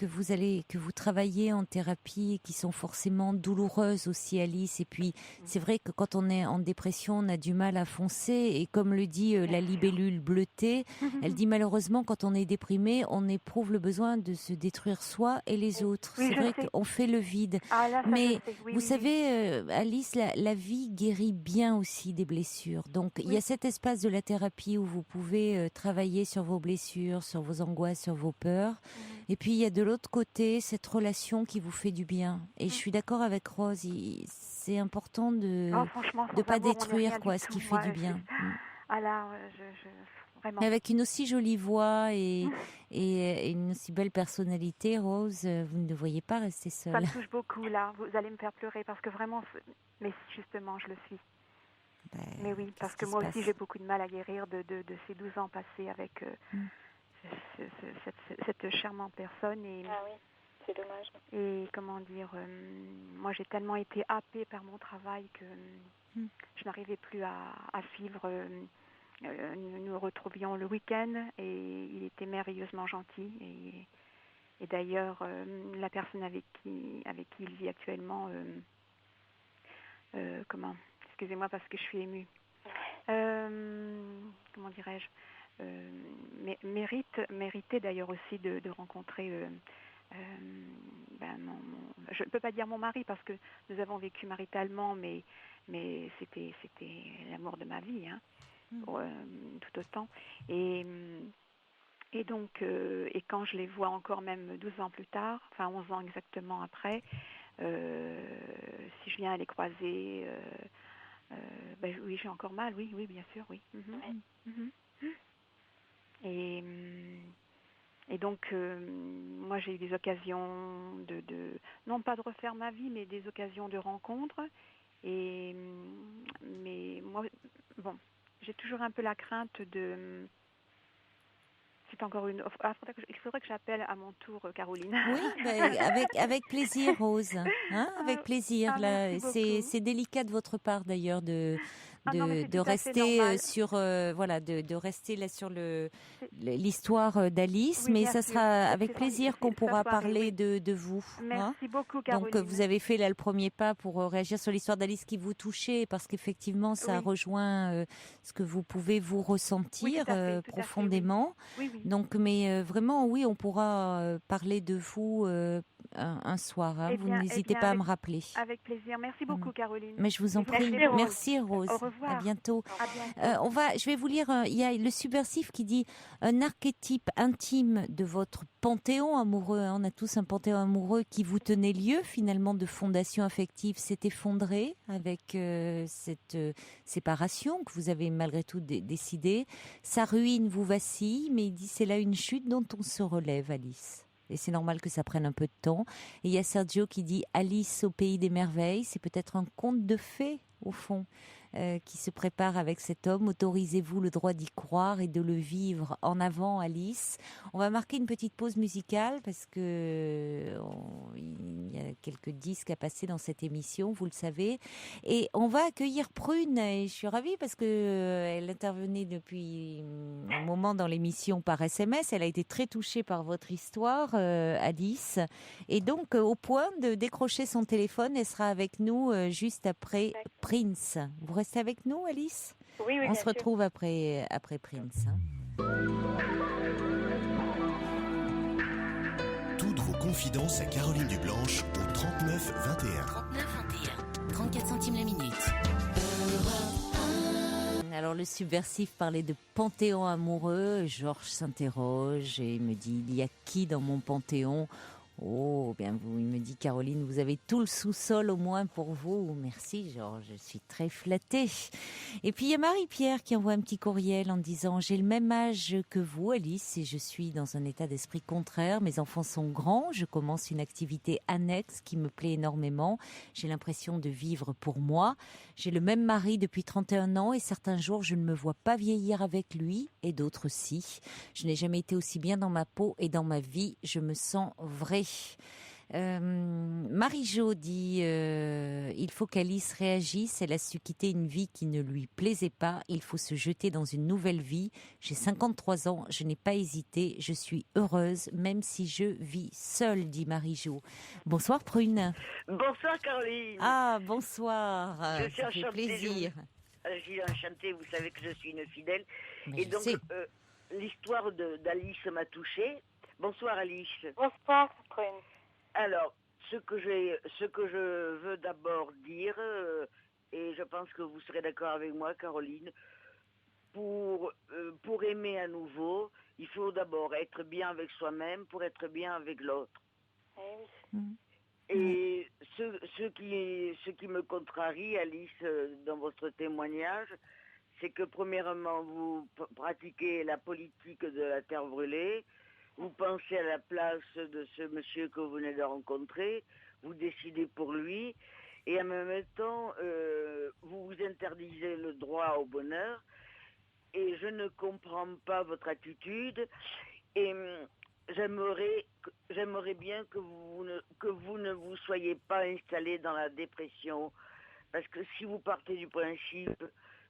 vous travaillez en thérapie qui sont forcément douloureuses aussi, Alice. Et puis c'est vrai que quand on est en dépression, on a du mal à foncer. Et comme le dit la libellule bleutée, elle dit malheureusement quand on est déprimé, on éprouve le besoin de se détruire soi et les autres. C'est vrai qu'on fait le vide. Mais vous savez, Alice, la vie guérit bien aussi des blessures. Donc il y a cet espace de la thérapie où vous pouvez travailler sur vos blessures, sur vos angoisses, sur vos peurs. Et puis il y a de l'autre côté cette relation qui vous fait du bien. Et je suis d'accord avec Rose, c'est important de ne pas détruire ce qui fait du bien. Vraiment. Avec une aussi jolie voix et une aussi belle personnalité, Rose, vous ne devriez pas rester seule. Ça me touche beaucoup là, vous allez me faire pleurer parce que vraiment, mais justement je le suis. Mais oui, parce que moi aussi j'ai beaucoup de mal à guérir de ces 12 ans passés avec cette charmante personne. Ah oui, c'est dommage. Et comment dire, moi j'ai tellement été happée par mon travail que je n'arrivais plus à suivre. Nous nous retrouvions le week-end et il était merveilleusement gentil. Et d'ailleurs, la personne avec qui il vit actuellement, excusez-moi parce que je suis émue. Comment dirais-je, méritait d'ailleurs aussi de rencontrer je ne peux pas dire mon mari parce que nous avons vécu maritalement, mais c'était l'amour de ma vie, hein, tout autant. Et donc, et quand je les vois encore même 12 ans plus tard, enfin 11 ans exactement après, si je viens à les croiser, oui, j'ai encore mal, oui, bien sûr, oui. Et donc, moi, j'ai eu des occasions non pas de refaire ma vie, mais des occasions de rencontres. Mais moi, bon, j'ai toujours un peu la crainte de... C'est encore une offre. Il faudrait que j'appelle à mon tour Caroline. Oui, avec plaisir, Rose. Hein, avec plaisir. C'est délicat de votre part d'ailleurs de rester sur de rester là sur l'histoire d'Alice, mais ça sera avec plaisir qu'on pourra parler de vous. Merci beaucoup, Caroline. Donc vous avez fait là le premier pas pour réagir sur l'histoire d'Alice qui vous touchait, parce qu'effectivement ça rejoint ce que vous pouvez vous ressentir profondément. Oui. Donc, mais vraiment, oui, on pourra parler de vous un soir. Hein. Vous n'hésitez pas à me rappeler. Avec plaisir. Merci beaucoup, Caroline. Mais je vous en prie. Merci, Rose. Au revoir. À bientôt. À bientôt. Je vais vous lire. Il y a le subversif qui dit un archétype intime de votre panthéon amoureux. Hein. On a tous un panthéon amoureux qui vous tenait lieu finalement de fondation affective s'est effondré avec cette séparation que vous avez malgré tout décidé. Sa ruine vous vacille, mais il dit c'est là une chute dont on se relève, Alice. Et c'est normal que ça prenne un peu de temps. Et il y a Sergio qui dit Alice au pays des merveilles, c'est peut-être un conte de fées au fond. Qui se prépare avec cet homme. Autorisez-vous le droit d'y croire et de le vivre. En avant, Alice. On va marquer une petite pause musicale parce que il y a quelques disques à passer dans cette émission, vous le savez. Et on va accueillir Prune. Et je suis ravie parce que elle intervenait depuis un moment dans l'émission par SMS. Elle a été très touchée par votre histoire, Alice. Et donc, au point de décrocher son téléphone, elle sera avec nous juste après Prince. Vous restez avec nous, Alice ? Oui, on se retrouve après Prince. Hein. Toutes vos confidences à Caroline Dublanche au 39 21. 34 centimes la minute. Alors le subversif parlait de panthéon amoureux. Georges s'interroge et me dit, il y a qui dans mon panthéon ? Oh, bien, il me dit, Caroline, vous avez tout le sous-sol au moins pour vous. Merci, Georges, je suis très flattée. Et puis, il y a Marie-Pierre qui envoie un petit courriel en disant, j'ai le même âge que vous, Alice, et je suis dans un état d'esprit contraire. Mes enfants sont grands, je commence une activité annexe qui me plaît énormément. J'ai l'impression de vivre pour moi. J'ai le même mari depuis 31 ans et certains jours, je ne me vois pas vieillir avec lui et d'autres si. Je n'ai jamais été aussi bien dans ma peau et dans ma vie. Je me sens vraie. Marie-Jo dit il faut qu'Alice réagisse, elle a su quitter une vie qui ne lui plaisait pas, il faut se jeter dans une nouvelle vie. J'ai 53 ans, je n'ai pas hésité, je suis heureuse même si je vis seule, dit Marie-Jo. Bonsoir Prune. Bonsoir Caroline. Ah bonsoir, je suis ça fait plaisir. Je suis enchantée, vous savez que je suis une fidèle. Mais et donc l'histoire d'Alice m'a touchée. Bonsoir Alice. Bonsoir Prune. Alors, ce que je veux d'abord dire, et je pense que vous serez d'accord avec moi, Caroline, pour aimer à nouveau, il faut d'abord être bien avec soi-même pour être bien avec l'autre. Et ce qui me contrarie, Alice, dans votre témoignage, c'est que premièrement, vous pratiquez la politique de la terre brûlée. Vous pensez à la place de ce monsieur que vous venez de rencontrer, vous décidez pour lui, et en même temps, vous vous interdisez le droit au bonheur, et je ne comprends pas votre attitude, et j'aimerais bien que vous ne vous soyez pas installé dans la dépression, parce que si vous partez du principe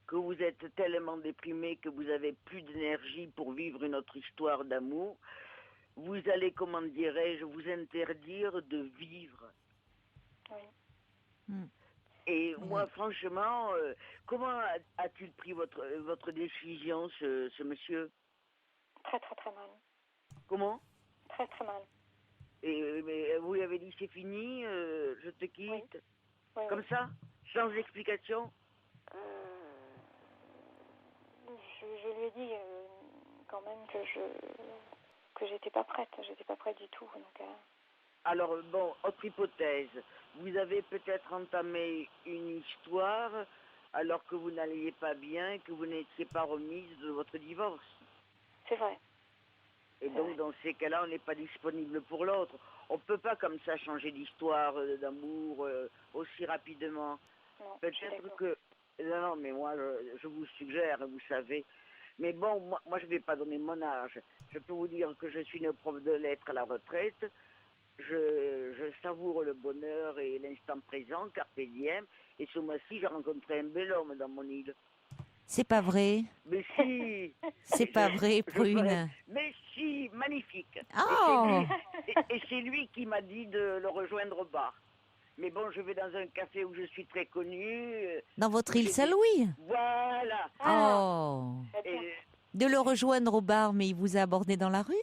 que vous êtes tellement déprimé que vous n'avez plus d'énergie pour vivre une autre histoire d'amour, vous allez, comment dirais-je, vous interdire de vivre. Oui. Et moi, franchement, comment a-t-il pris votre décision, ce monsieur ? Très, très, très mal. Comment ? Très, très mal. Mais vous lui avez dit c'est fini, je te quitte. Oui, Comme ça, sans explication. Je lui ai dit quand même que j'étais pas prête. J'étais pas prête du tout. Donc, Alors, bon, autre hypothèse. Vous avez peut-être entamé une histoire alors que vous n'alliez pas bien et que vous n'étiez pas remise de votre divorce. c'est vrai. Et donc, dans ces cas-là, on n'est pas disponible pour l'autre. On ne peut pas comme ça changer d'histoire, d'amour, aussi rapidement. Non, je suis Peut-être d'accord. que... Non, mais moi, je vous suggère, vous savez. Mais bon, moi je ne vais pas donner mon âge. Je peux vous dire que je suis une prof de lettres à la retraite. Je savoure le bonheur et l'instant présent, carpe diem. Et ce mois-ci, j'ai rencontré un bel homme dans mon île. C'est pas vrai. Mais si. C'est pas vrai, Prune. Mais si, magnifique. Oh. Et c'est lui qui m'a dit de le rejoindre au bar. Mais bon, je vais dans un café où je suis très connue. Dans votre île Saint-Louis. Voilà. Oh. Et, De le rejoindre au bar, mais il vous a abordé dans la rue?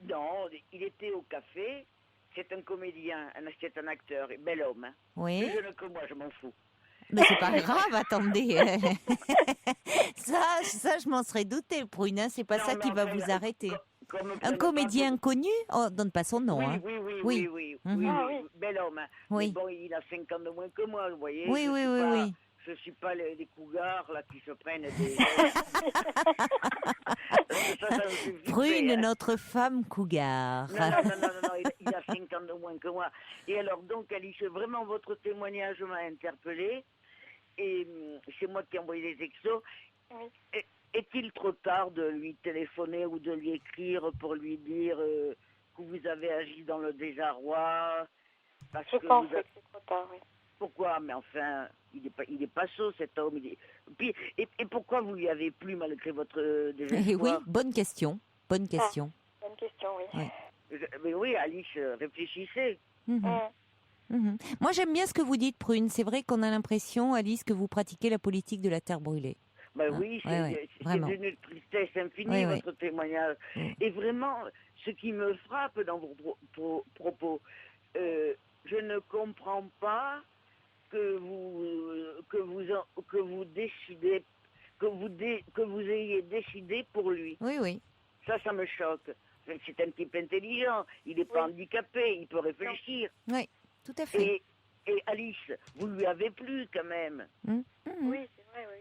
non, il était au café. C'est un comédien, c'est un acteur, bel homme. Hein. Oui. Plus jeune que moi, je m'en fous. Mais c'est pas grave, attendez. ça, je m'en serais douté, Prune. Hein, c'est pas Non, ça mais qui va enfin, vous arrêter. Comme Un comédien connu? Oh, donne pas son nom. Oui, hein. oui, Mhm. bel homme. Hein. Oui. Mais bon, il a 5 ans de moins que moi, vous voyez. Oui, oui. Je suis pas les cougars là qui se prennent des... ça me suffit, Prune, hein. notre femme cougar. Non, il a 5 ans de moins que moi. Et alors donc, Alice, vraiment votre témoignage m'a interpellée. Et c'est moi qui ai envoyé les textos. Oui. Est-il trop tard de lui téléphoner ou de lui écrire pour lui dire que vous avez agi dans le désarroi? Parce Je que pense vous a- que c'est trop tard, oui. Pourquoi? Mais enfin, il est pas sot cet homme. Puis, et pourquoi vous lui avez plu malgré votre désespoir? Eh oui, bonne question. Bonne question. Bonne question, oui. Oui. Mais oui, Alice, réfléchissez. Mhm. Mhm. Moi, j'aime bien ce que vous dites, Prune. C'est vrai qu'on a l'impression, Alice, que vous pratiquez la politique de la terre brûlée. Ben Ah, oui, ouais, c'est vraiment. d'une tristesse infinie, Ouais, ouais. votre témoignage. Et vraiment, ce qui me frappe dans vos propos, je ne comprends pas que vous ayez décidé pour lui. Oui. Ça me choque. C'est un type intelligent, il n'est pas handicapé, il peut réfléchir. Oui, tout à fait. Et Alice, vous lui avez plu quand même. Mhm. Oui, c'est vrai, oui.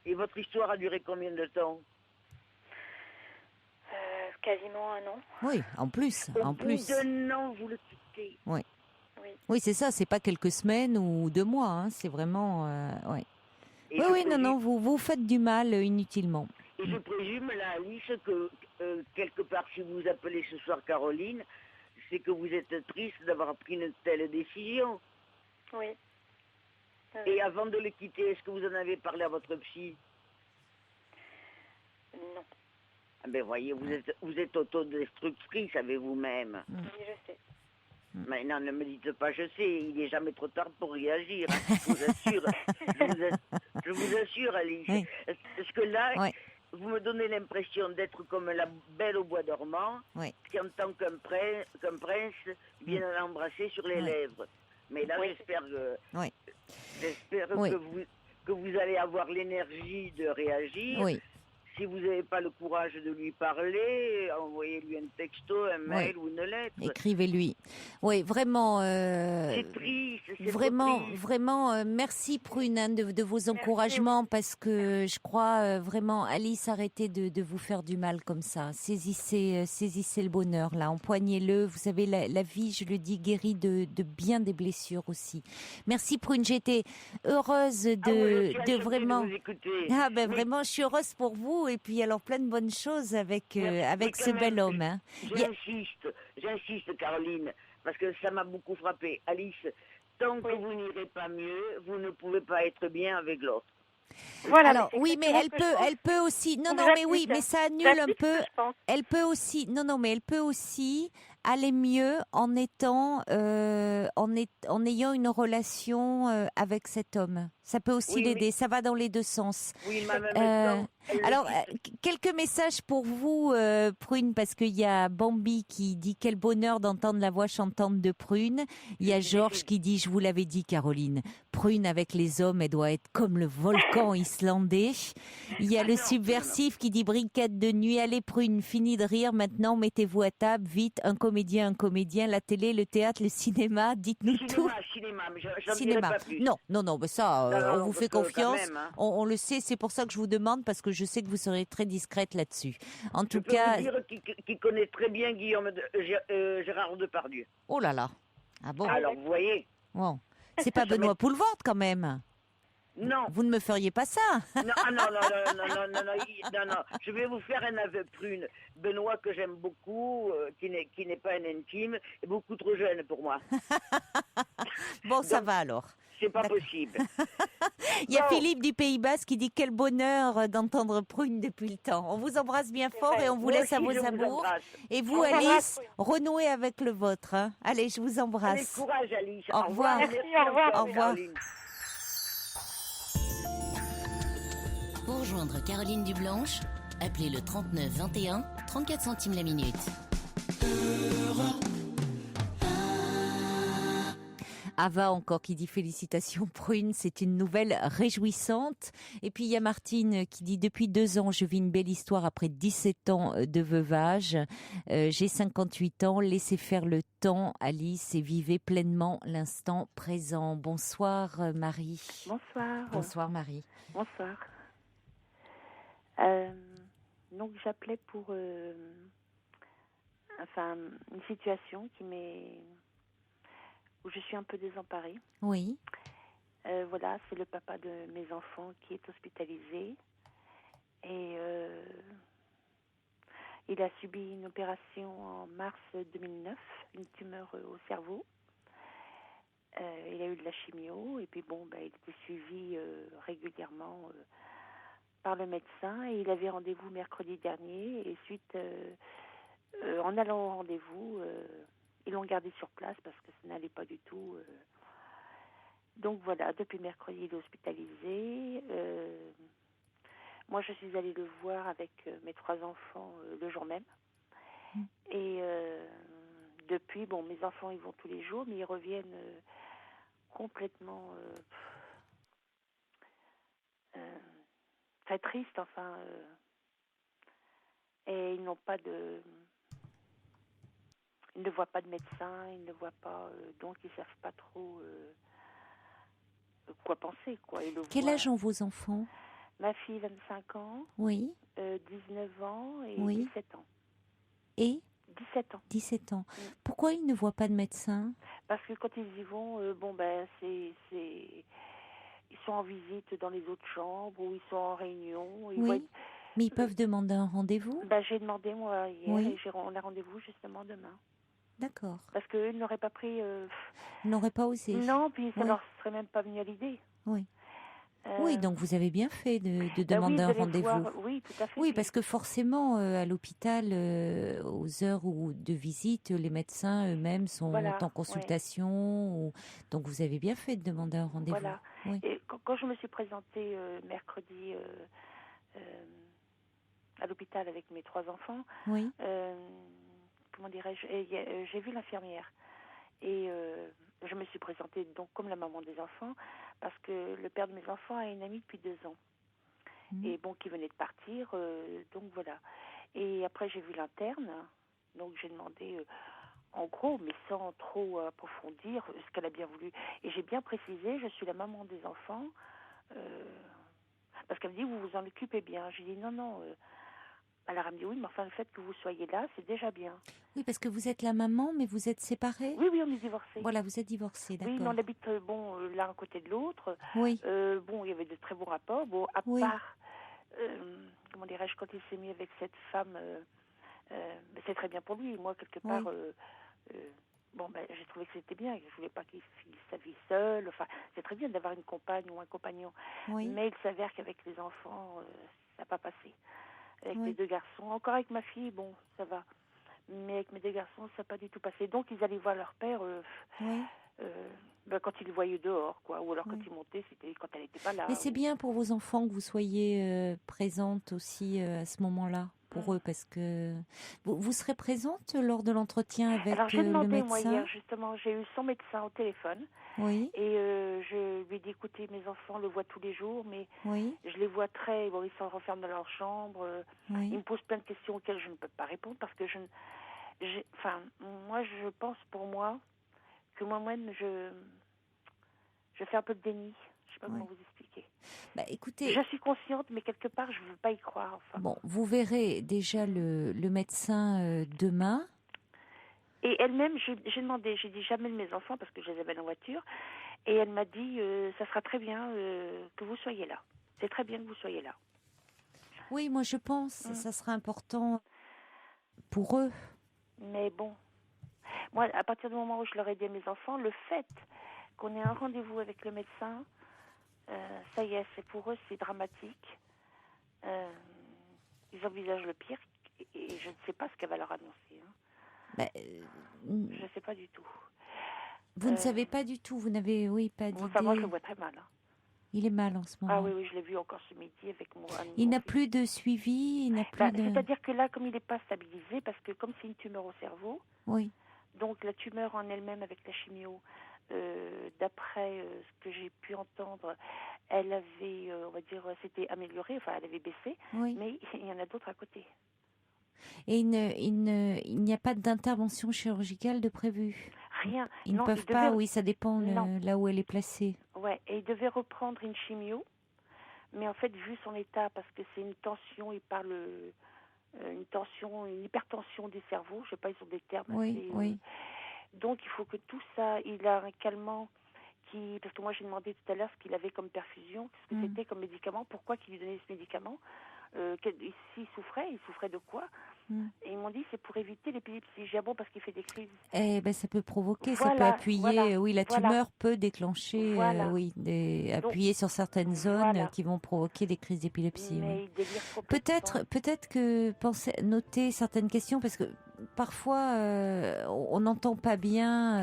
Et votre histoire a duré combien de temps? Quasiment un an. Oui, en plus. Au bout d'un an, vous le quittez. Oui. Oui. Oui, c'est ça. C'est pas quelques semaines ou 2 mois. Hein, c'est vraiment. Ouais. Et Oui, je non, vous faites du mal inutilement. Et je présume, là, Alice, que quelque part, si vous appelez ce soir Caroline, c'est que vous êtes triste d'avoir pris une telle décision. Oui. Et avant de le quitter, est-ce que vous en avez parlé à votre psy? Non. Ah ben voyez, vous êtes autodestructrice avec vous-même. Oui, je sais. Maintenant, ne me dites pas je sais, il n'est jamais trop tard pour réagir. Hein. Je vous assure, je vous assure, Alice. Oui. Parce que là, Oui. vous me donnez l'impression d'être comme la belle au bois dormant, Oui. qui entend qu'un prince vient l'embrasser sur les Oui. lèvres. Mais là, Oui. j'espère Oui. que vous allez avoir l'énergie de réagir. Oui. Si vous n'avez pas le courage de lui parler, envoyez-lui un texto, un mail ou une lettre. Écrivez-lui. Oui, vraiment. C'est triste. C'est Vraiment, triste. vraiment, merci Prune hein, de vos encouragements parce que je crois vraiment, Alice, arrêtez de vous faire du mal comme ça. Saisissez le bonheur là, empoignez-le. Vous savez, la vie, je le dis, guérit de bien des blessures aussi. Merci Prune, j'ai été heureuse de vraiment. Ah ben vraiment, je suis heureuse pour vous et puis alors plein de bonnes choses avec ce bel homme. Hein. J'insiste, Caroline, parce que ça m'a beaucoup frappé. Alice, tant que vous n'irez pas mieux, vous ne pouvez pas être bien avec l'autre. Voilà. Alors oui, mais elle peut aussi. Non, mais oui, mais ça annule un peu. Elle peut aussi. Non, mais elle peut aussi aller mieux en étant, en ayant une relation avec cet homme. Ça peut aussi Oui, l'aider. mais- Ça va dans les deux sens. Oui, mais en même temps, Alors, quelques messages pour vous, Prune, parce qu'il y a Bambi qui dit quel bonheur d'entendre la voix chantante de Prune. Il y a Georges qui dit, je vous l'avais dit, Caroline, Prune avec les hommes, elle doit être comme le volcan islandais. Il y a le subversif qui dit briquette de nuit, allez Prune, fini de rire, maintenant mettez-vous à table, vite, un comédien, la télé, le théâtre, le cinéma, dites-nous tout. Cinéma, mais j'en dirai pas plus. Non, mais ça, Non, on non, vous parce fait que quand confiance, même, hein. on le sait, c'est pour ça que je vous demande, parce que je sais que vous serez très discrète là-dessus. En Je tout peux cas, vous dire qu'il connaît très bien Gérard Depardieu. oh là là, ah bon, Alors, vous voyez, bon. C'est pas Benoît Poulvord quand même. non. Vous ne me feriez pas ça. Non, non, je vais vous faire un aveu, Prune. Benoît, que j'aime beaucoup, qui n'est pas un intime, est beaucoup trop jeune pour moi. Bon, ça va alors. C'est pas possible. Il y a Bon. Philippe du Pays Basque qui dit quel bonheur d'entendre Prune depuis le temps. On vous embrasse bien fort et on vous Moi laisse à aussi, vos je vous amours. embrasse. Et vous, Au revoir, Alice, Prune. renouez avec le vôtre. Hein. Allez, je vous Allez, embrasse. courage, Alice. Au revoir. Merci, Merci, au revoir. encore, Au revoir. Caroline. Pour rejoindre Caroline Dublanche, appelez le 39 21, 34 centimes la minute. Ava encore qui dit félicitations Prune, c'est une nouvelle réjouissante. Et puis il y a Martine qui dit depuis 2 ans je vis une belle histoire après 17 ans de veuvage. J'ai 58 ans, laissez faire le temps Alice et vivez pleinement l'instant présent. Bonsoir Marie. Bonsoir. Bonsoir Marie. Bonsoir. Donc j'appelais pour une situation où je suis un peu désemparée. Oui. Voilà, c'est le papa de mes enfants qui est hospitalisé et il a subi une opération en mars 2009, une tumeur au cerveau. Il a eu de la chimio et puis il était suivi régulièrement par le médecin et il avait rendez-vous mercredi dernier et suite en allant au rendez-vous ils l'ont gardé sur place parce que ça n'allait pas du tout. Donc voilà, depuis mercredi il est hospitalisé. Moi je suis allée le voir avec mes 3 enfants le jour même et depuis mes enfants ils vont tous les jours mais ils reviennent complètement très tristes et ils n'ont pas de ils ne voient pas de médecin, ils ne voient pas donc ils savent pas trop quoi penser quoi. Quel âge ont vos enfants? Ma fille 25 ans, Oui. 19 ans et Oui. 17 ans. Et 17 ans. 17 ans. Pourquoi ils ne voient pas de médecin? Parce que quand ils y vont, ils sont en visite dans les autres chambres ou ils sont en réunion. Ils Oui. Mais ils peuvent demander un rendez-vous? J'ai demandé moi hier Oui. et on a rendez-vous justement demain. D'accord. Parce qu'eux n'auraient pas pris... Ils n'auraient pas osé? Non, puis ça Oui. leur serait même pas venu à l'idée. Oui. Oui, donc vous avez bien fait de demander oui, un d'aller rendez-vous. voir, oui, tout à fait. Oui, Puis- parce que forcément, à l'hôpital, aux heures de visite, les médecins eux-mêmes sont Voilà, en consultation. Donc vous avez bien fait de demander un rendez-vous. Voilà. Oui. Et quand je me suis présentée mercredi à l'hôpital avec mes 3 enfants, Oui. comment dirais-je, j'ai vu l'infirmière. Et je me suis présentée donc comme la maman des enfants, parce que le père de mes enfants a une amie depuis 2 ans. Et qui venait de partir, donc voilà. Et après j'ai vu l'interne, donc j'ai demandé en gros, mais sans trop approfondir, ce qu'elle a bien voulu. Et j'ai bien précisé, je suis la maman des enfants, parce qu'elle me dit, vous vous en occupez bien. J'ai dit, non. Alors elle me dit, oui, mais enfin le fait que vous soyez là, c'est déjà bien. Oui, parce que vous êtes la maman, mais vous êtes séparés. Oui, on est divorcés. Voilà, vous êtes divorcés, d'accord. Oui, mais on habite l'un à côté de l'autre. Oui. Il y avait de très bons rapports. À Oui. part, comment dirais-je, quand il s'est mis avec cette femme, c'est très bien pour lui. Moi, quelque part, j'ai trouvé que c'était bien. Je ne voulais pas qu'il finisse sa vie seul. Enfin, c'est très bien d'avoir une compagne ou un compagnon. Oui. Mais il s'avère qu'avec les enfants, ça n'a pas passé. Avec Oui. les 2 garçons. Encore avec ma fille, ça va. Mais avec mes deux garçons, ça n'a pas du tout passé. Donc, ils allaient voir leur père quand ils le voyaient dehors, quoi. Ou alors quand ils montaient, c'était quand elle n'était pas là. Mais c'est bien pour vos enfants que vous soyez présente aussi à ce moment-là, pour eux, parce que vous serez présente lors de l'entretien avec alors, j'ai demandé, le médecin. moi, hier, justement, j'ai eu son médecin au téléphone. Oui. Et je lui ai dit, écoutez, mes enfants le voient tous les jours, mais je les vois bon, ils s'en renferment dans leur chambre. Ils me posent plein de questions auxquelles je ne peux pas répondre parce que moi, je pense pour moi que moi-même, je fais un peu de déni. Je ne sais pas comment vous expliquer. Bah, écoutez, je suis consciente, mais quelque part, je ne veux pas y croire. Enfin. Bon, vous verrez déjà le médecin demain. Et elle-même, j'ai demandé, j'ai dit jamais de mes enfants parce que je les avais en voiture. Et elle m'a dit, ça sera très bien que vous soyez là. C'est très bien que vous soyez là. Oui, moi je pense, ça sera important pour eux. Mais bon, moi, à partir du moment où je leur ai dit à mes enfants, le fait qu'on ait un rendez-vous avec le médecin, ça y est, c'est pour eux, c'est dramatique. Ils envisagent le pire et je ne sais pas ce qu'elle va leur annoncer. Je ne sais pas du tout. Vous ne savez pas du tout, vous n'avez, pas d'idée. Enfin, moi, je le vois très mal. Il est mal en ce moment. Ah oui, je l'ai vu encore ce midi avec moi. Il n'a plus de suivi, il n'a plus de... C'est-à-dire que là, comme il n'est pas stabilisé, parce que comme c'est une tumeur au cerveau, donc la tumeur en elle-même avec la chimio, d'après ce que j'ai pu entendre, elle avait, on va dire, s'était améliorée, enfin elle avait baissé, mais il y en a d'autres à côté. Et il n'y a pas d'intervention chirurgicale de prévue? Rien. Ils ne peuvent pas, ça dépend là où elle est placée. Ouais, et il devait reprendre une chimio, mais en fait, vu son état, parce que c'est une tension, il parle une hypertension du cerveau, je ne sais pas, ils ont des termes assez... Donc, il faut que tout ça, il a un calmant parce que moi, j'ai demandé tout à l'heure ce qu'il avait comme perfusion, ce que c'était comme médicament, pourquoi qu'il lui donnait ce médicament. S'il souffrait de quoi? Et ils m'ont dit c'est pour éviter l'épilepsie. J'ai dit bon parce qu'il fait des crises. Ça peut provoquer, ça peut appuyer. La tumeur peut déclencher, appuyer sur certaines zones qui vont provoquer des crises d'épilepsie. Peut-être que noter certaines questions parce que parfois on n'entend pas bien,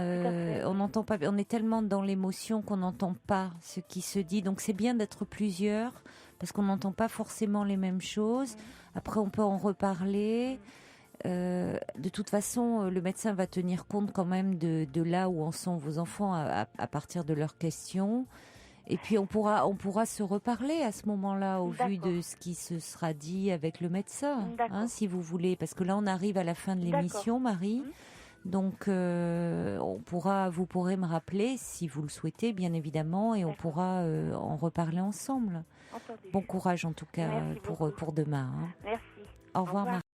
on est tellement dans l'émotion qu'on n'entend pas ce qui se dit. Donc c'est bien d'être plusieurs. Parce qu'on n'entend pas forcément les mêmes choses. Après, on peut en reparler. De toute façon, le médecin va tenir compte quand même de là où en sont vos enfants à partir de leurs questions. Et puis, on pourra se reparler à ce moment-là au vu de ce qui se sera dit avec le médecin, si vous voulez. Parce que là, on arrive à la fin de l'émission, Marie. Donc, vous pourrez me rappeler si vous le souhaitez, bien évidemment, et on pourra en reparler ensemble. Entendu. Bon courage en tout cas pour demain. Merci. Au revoir. Marie.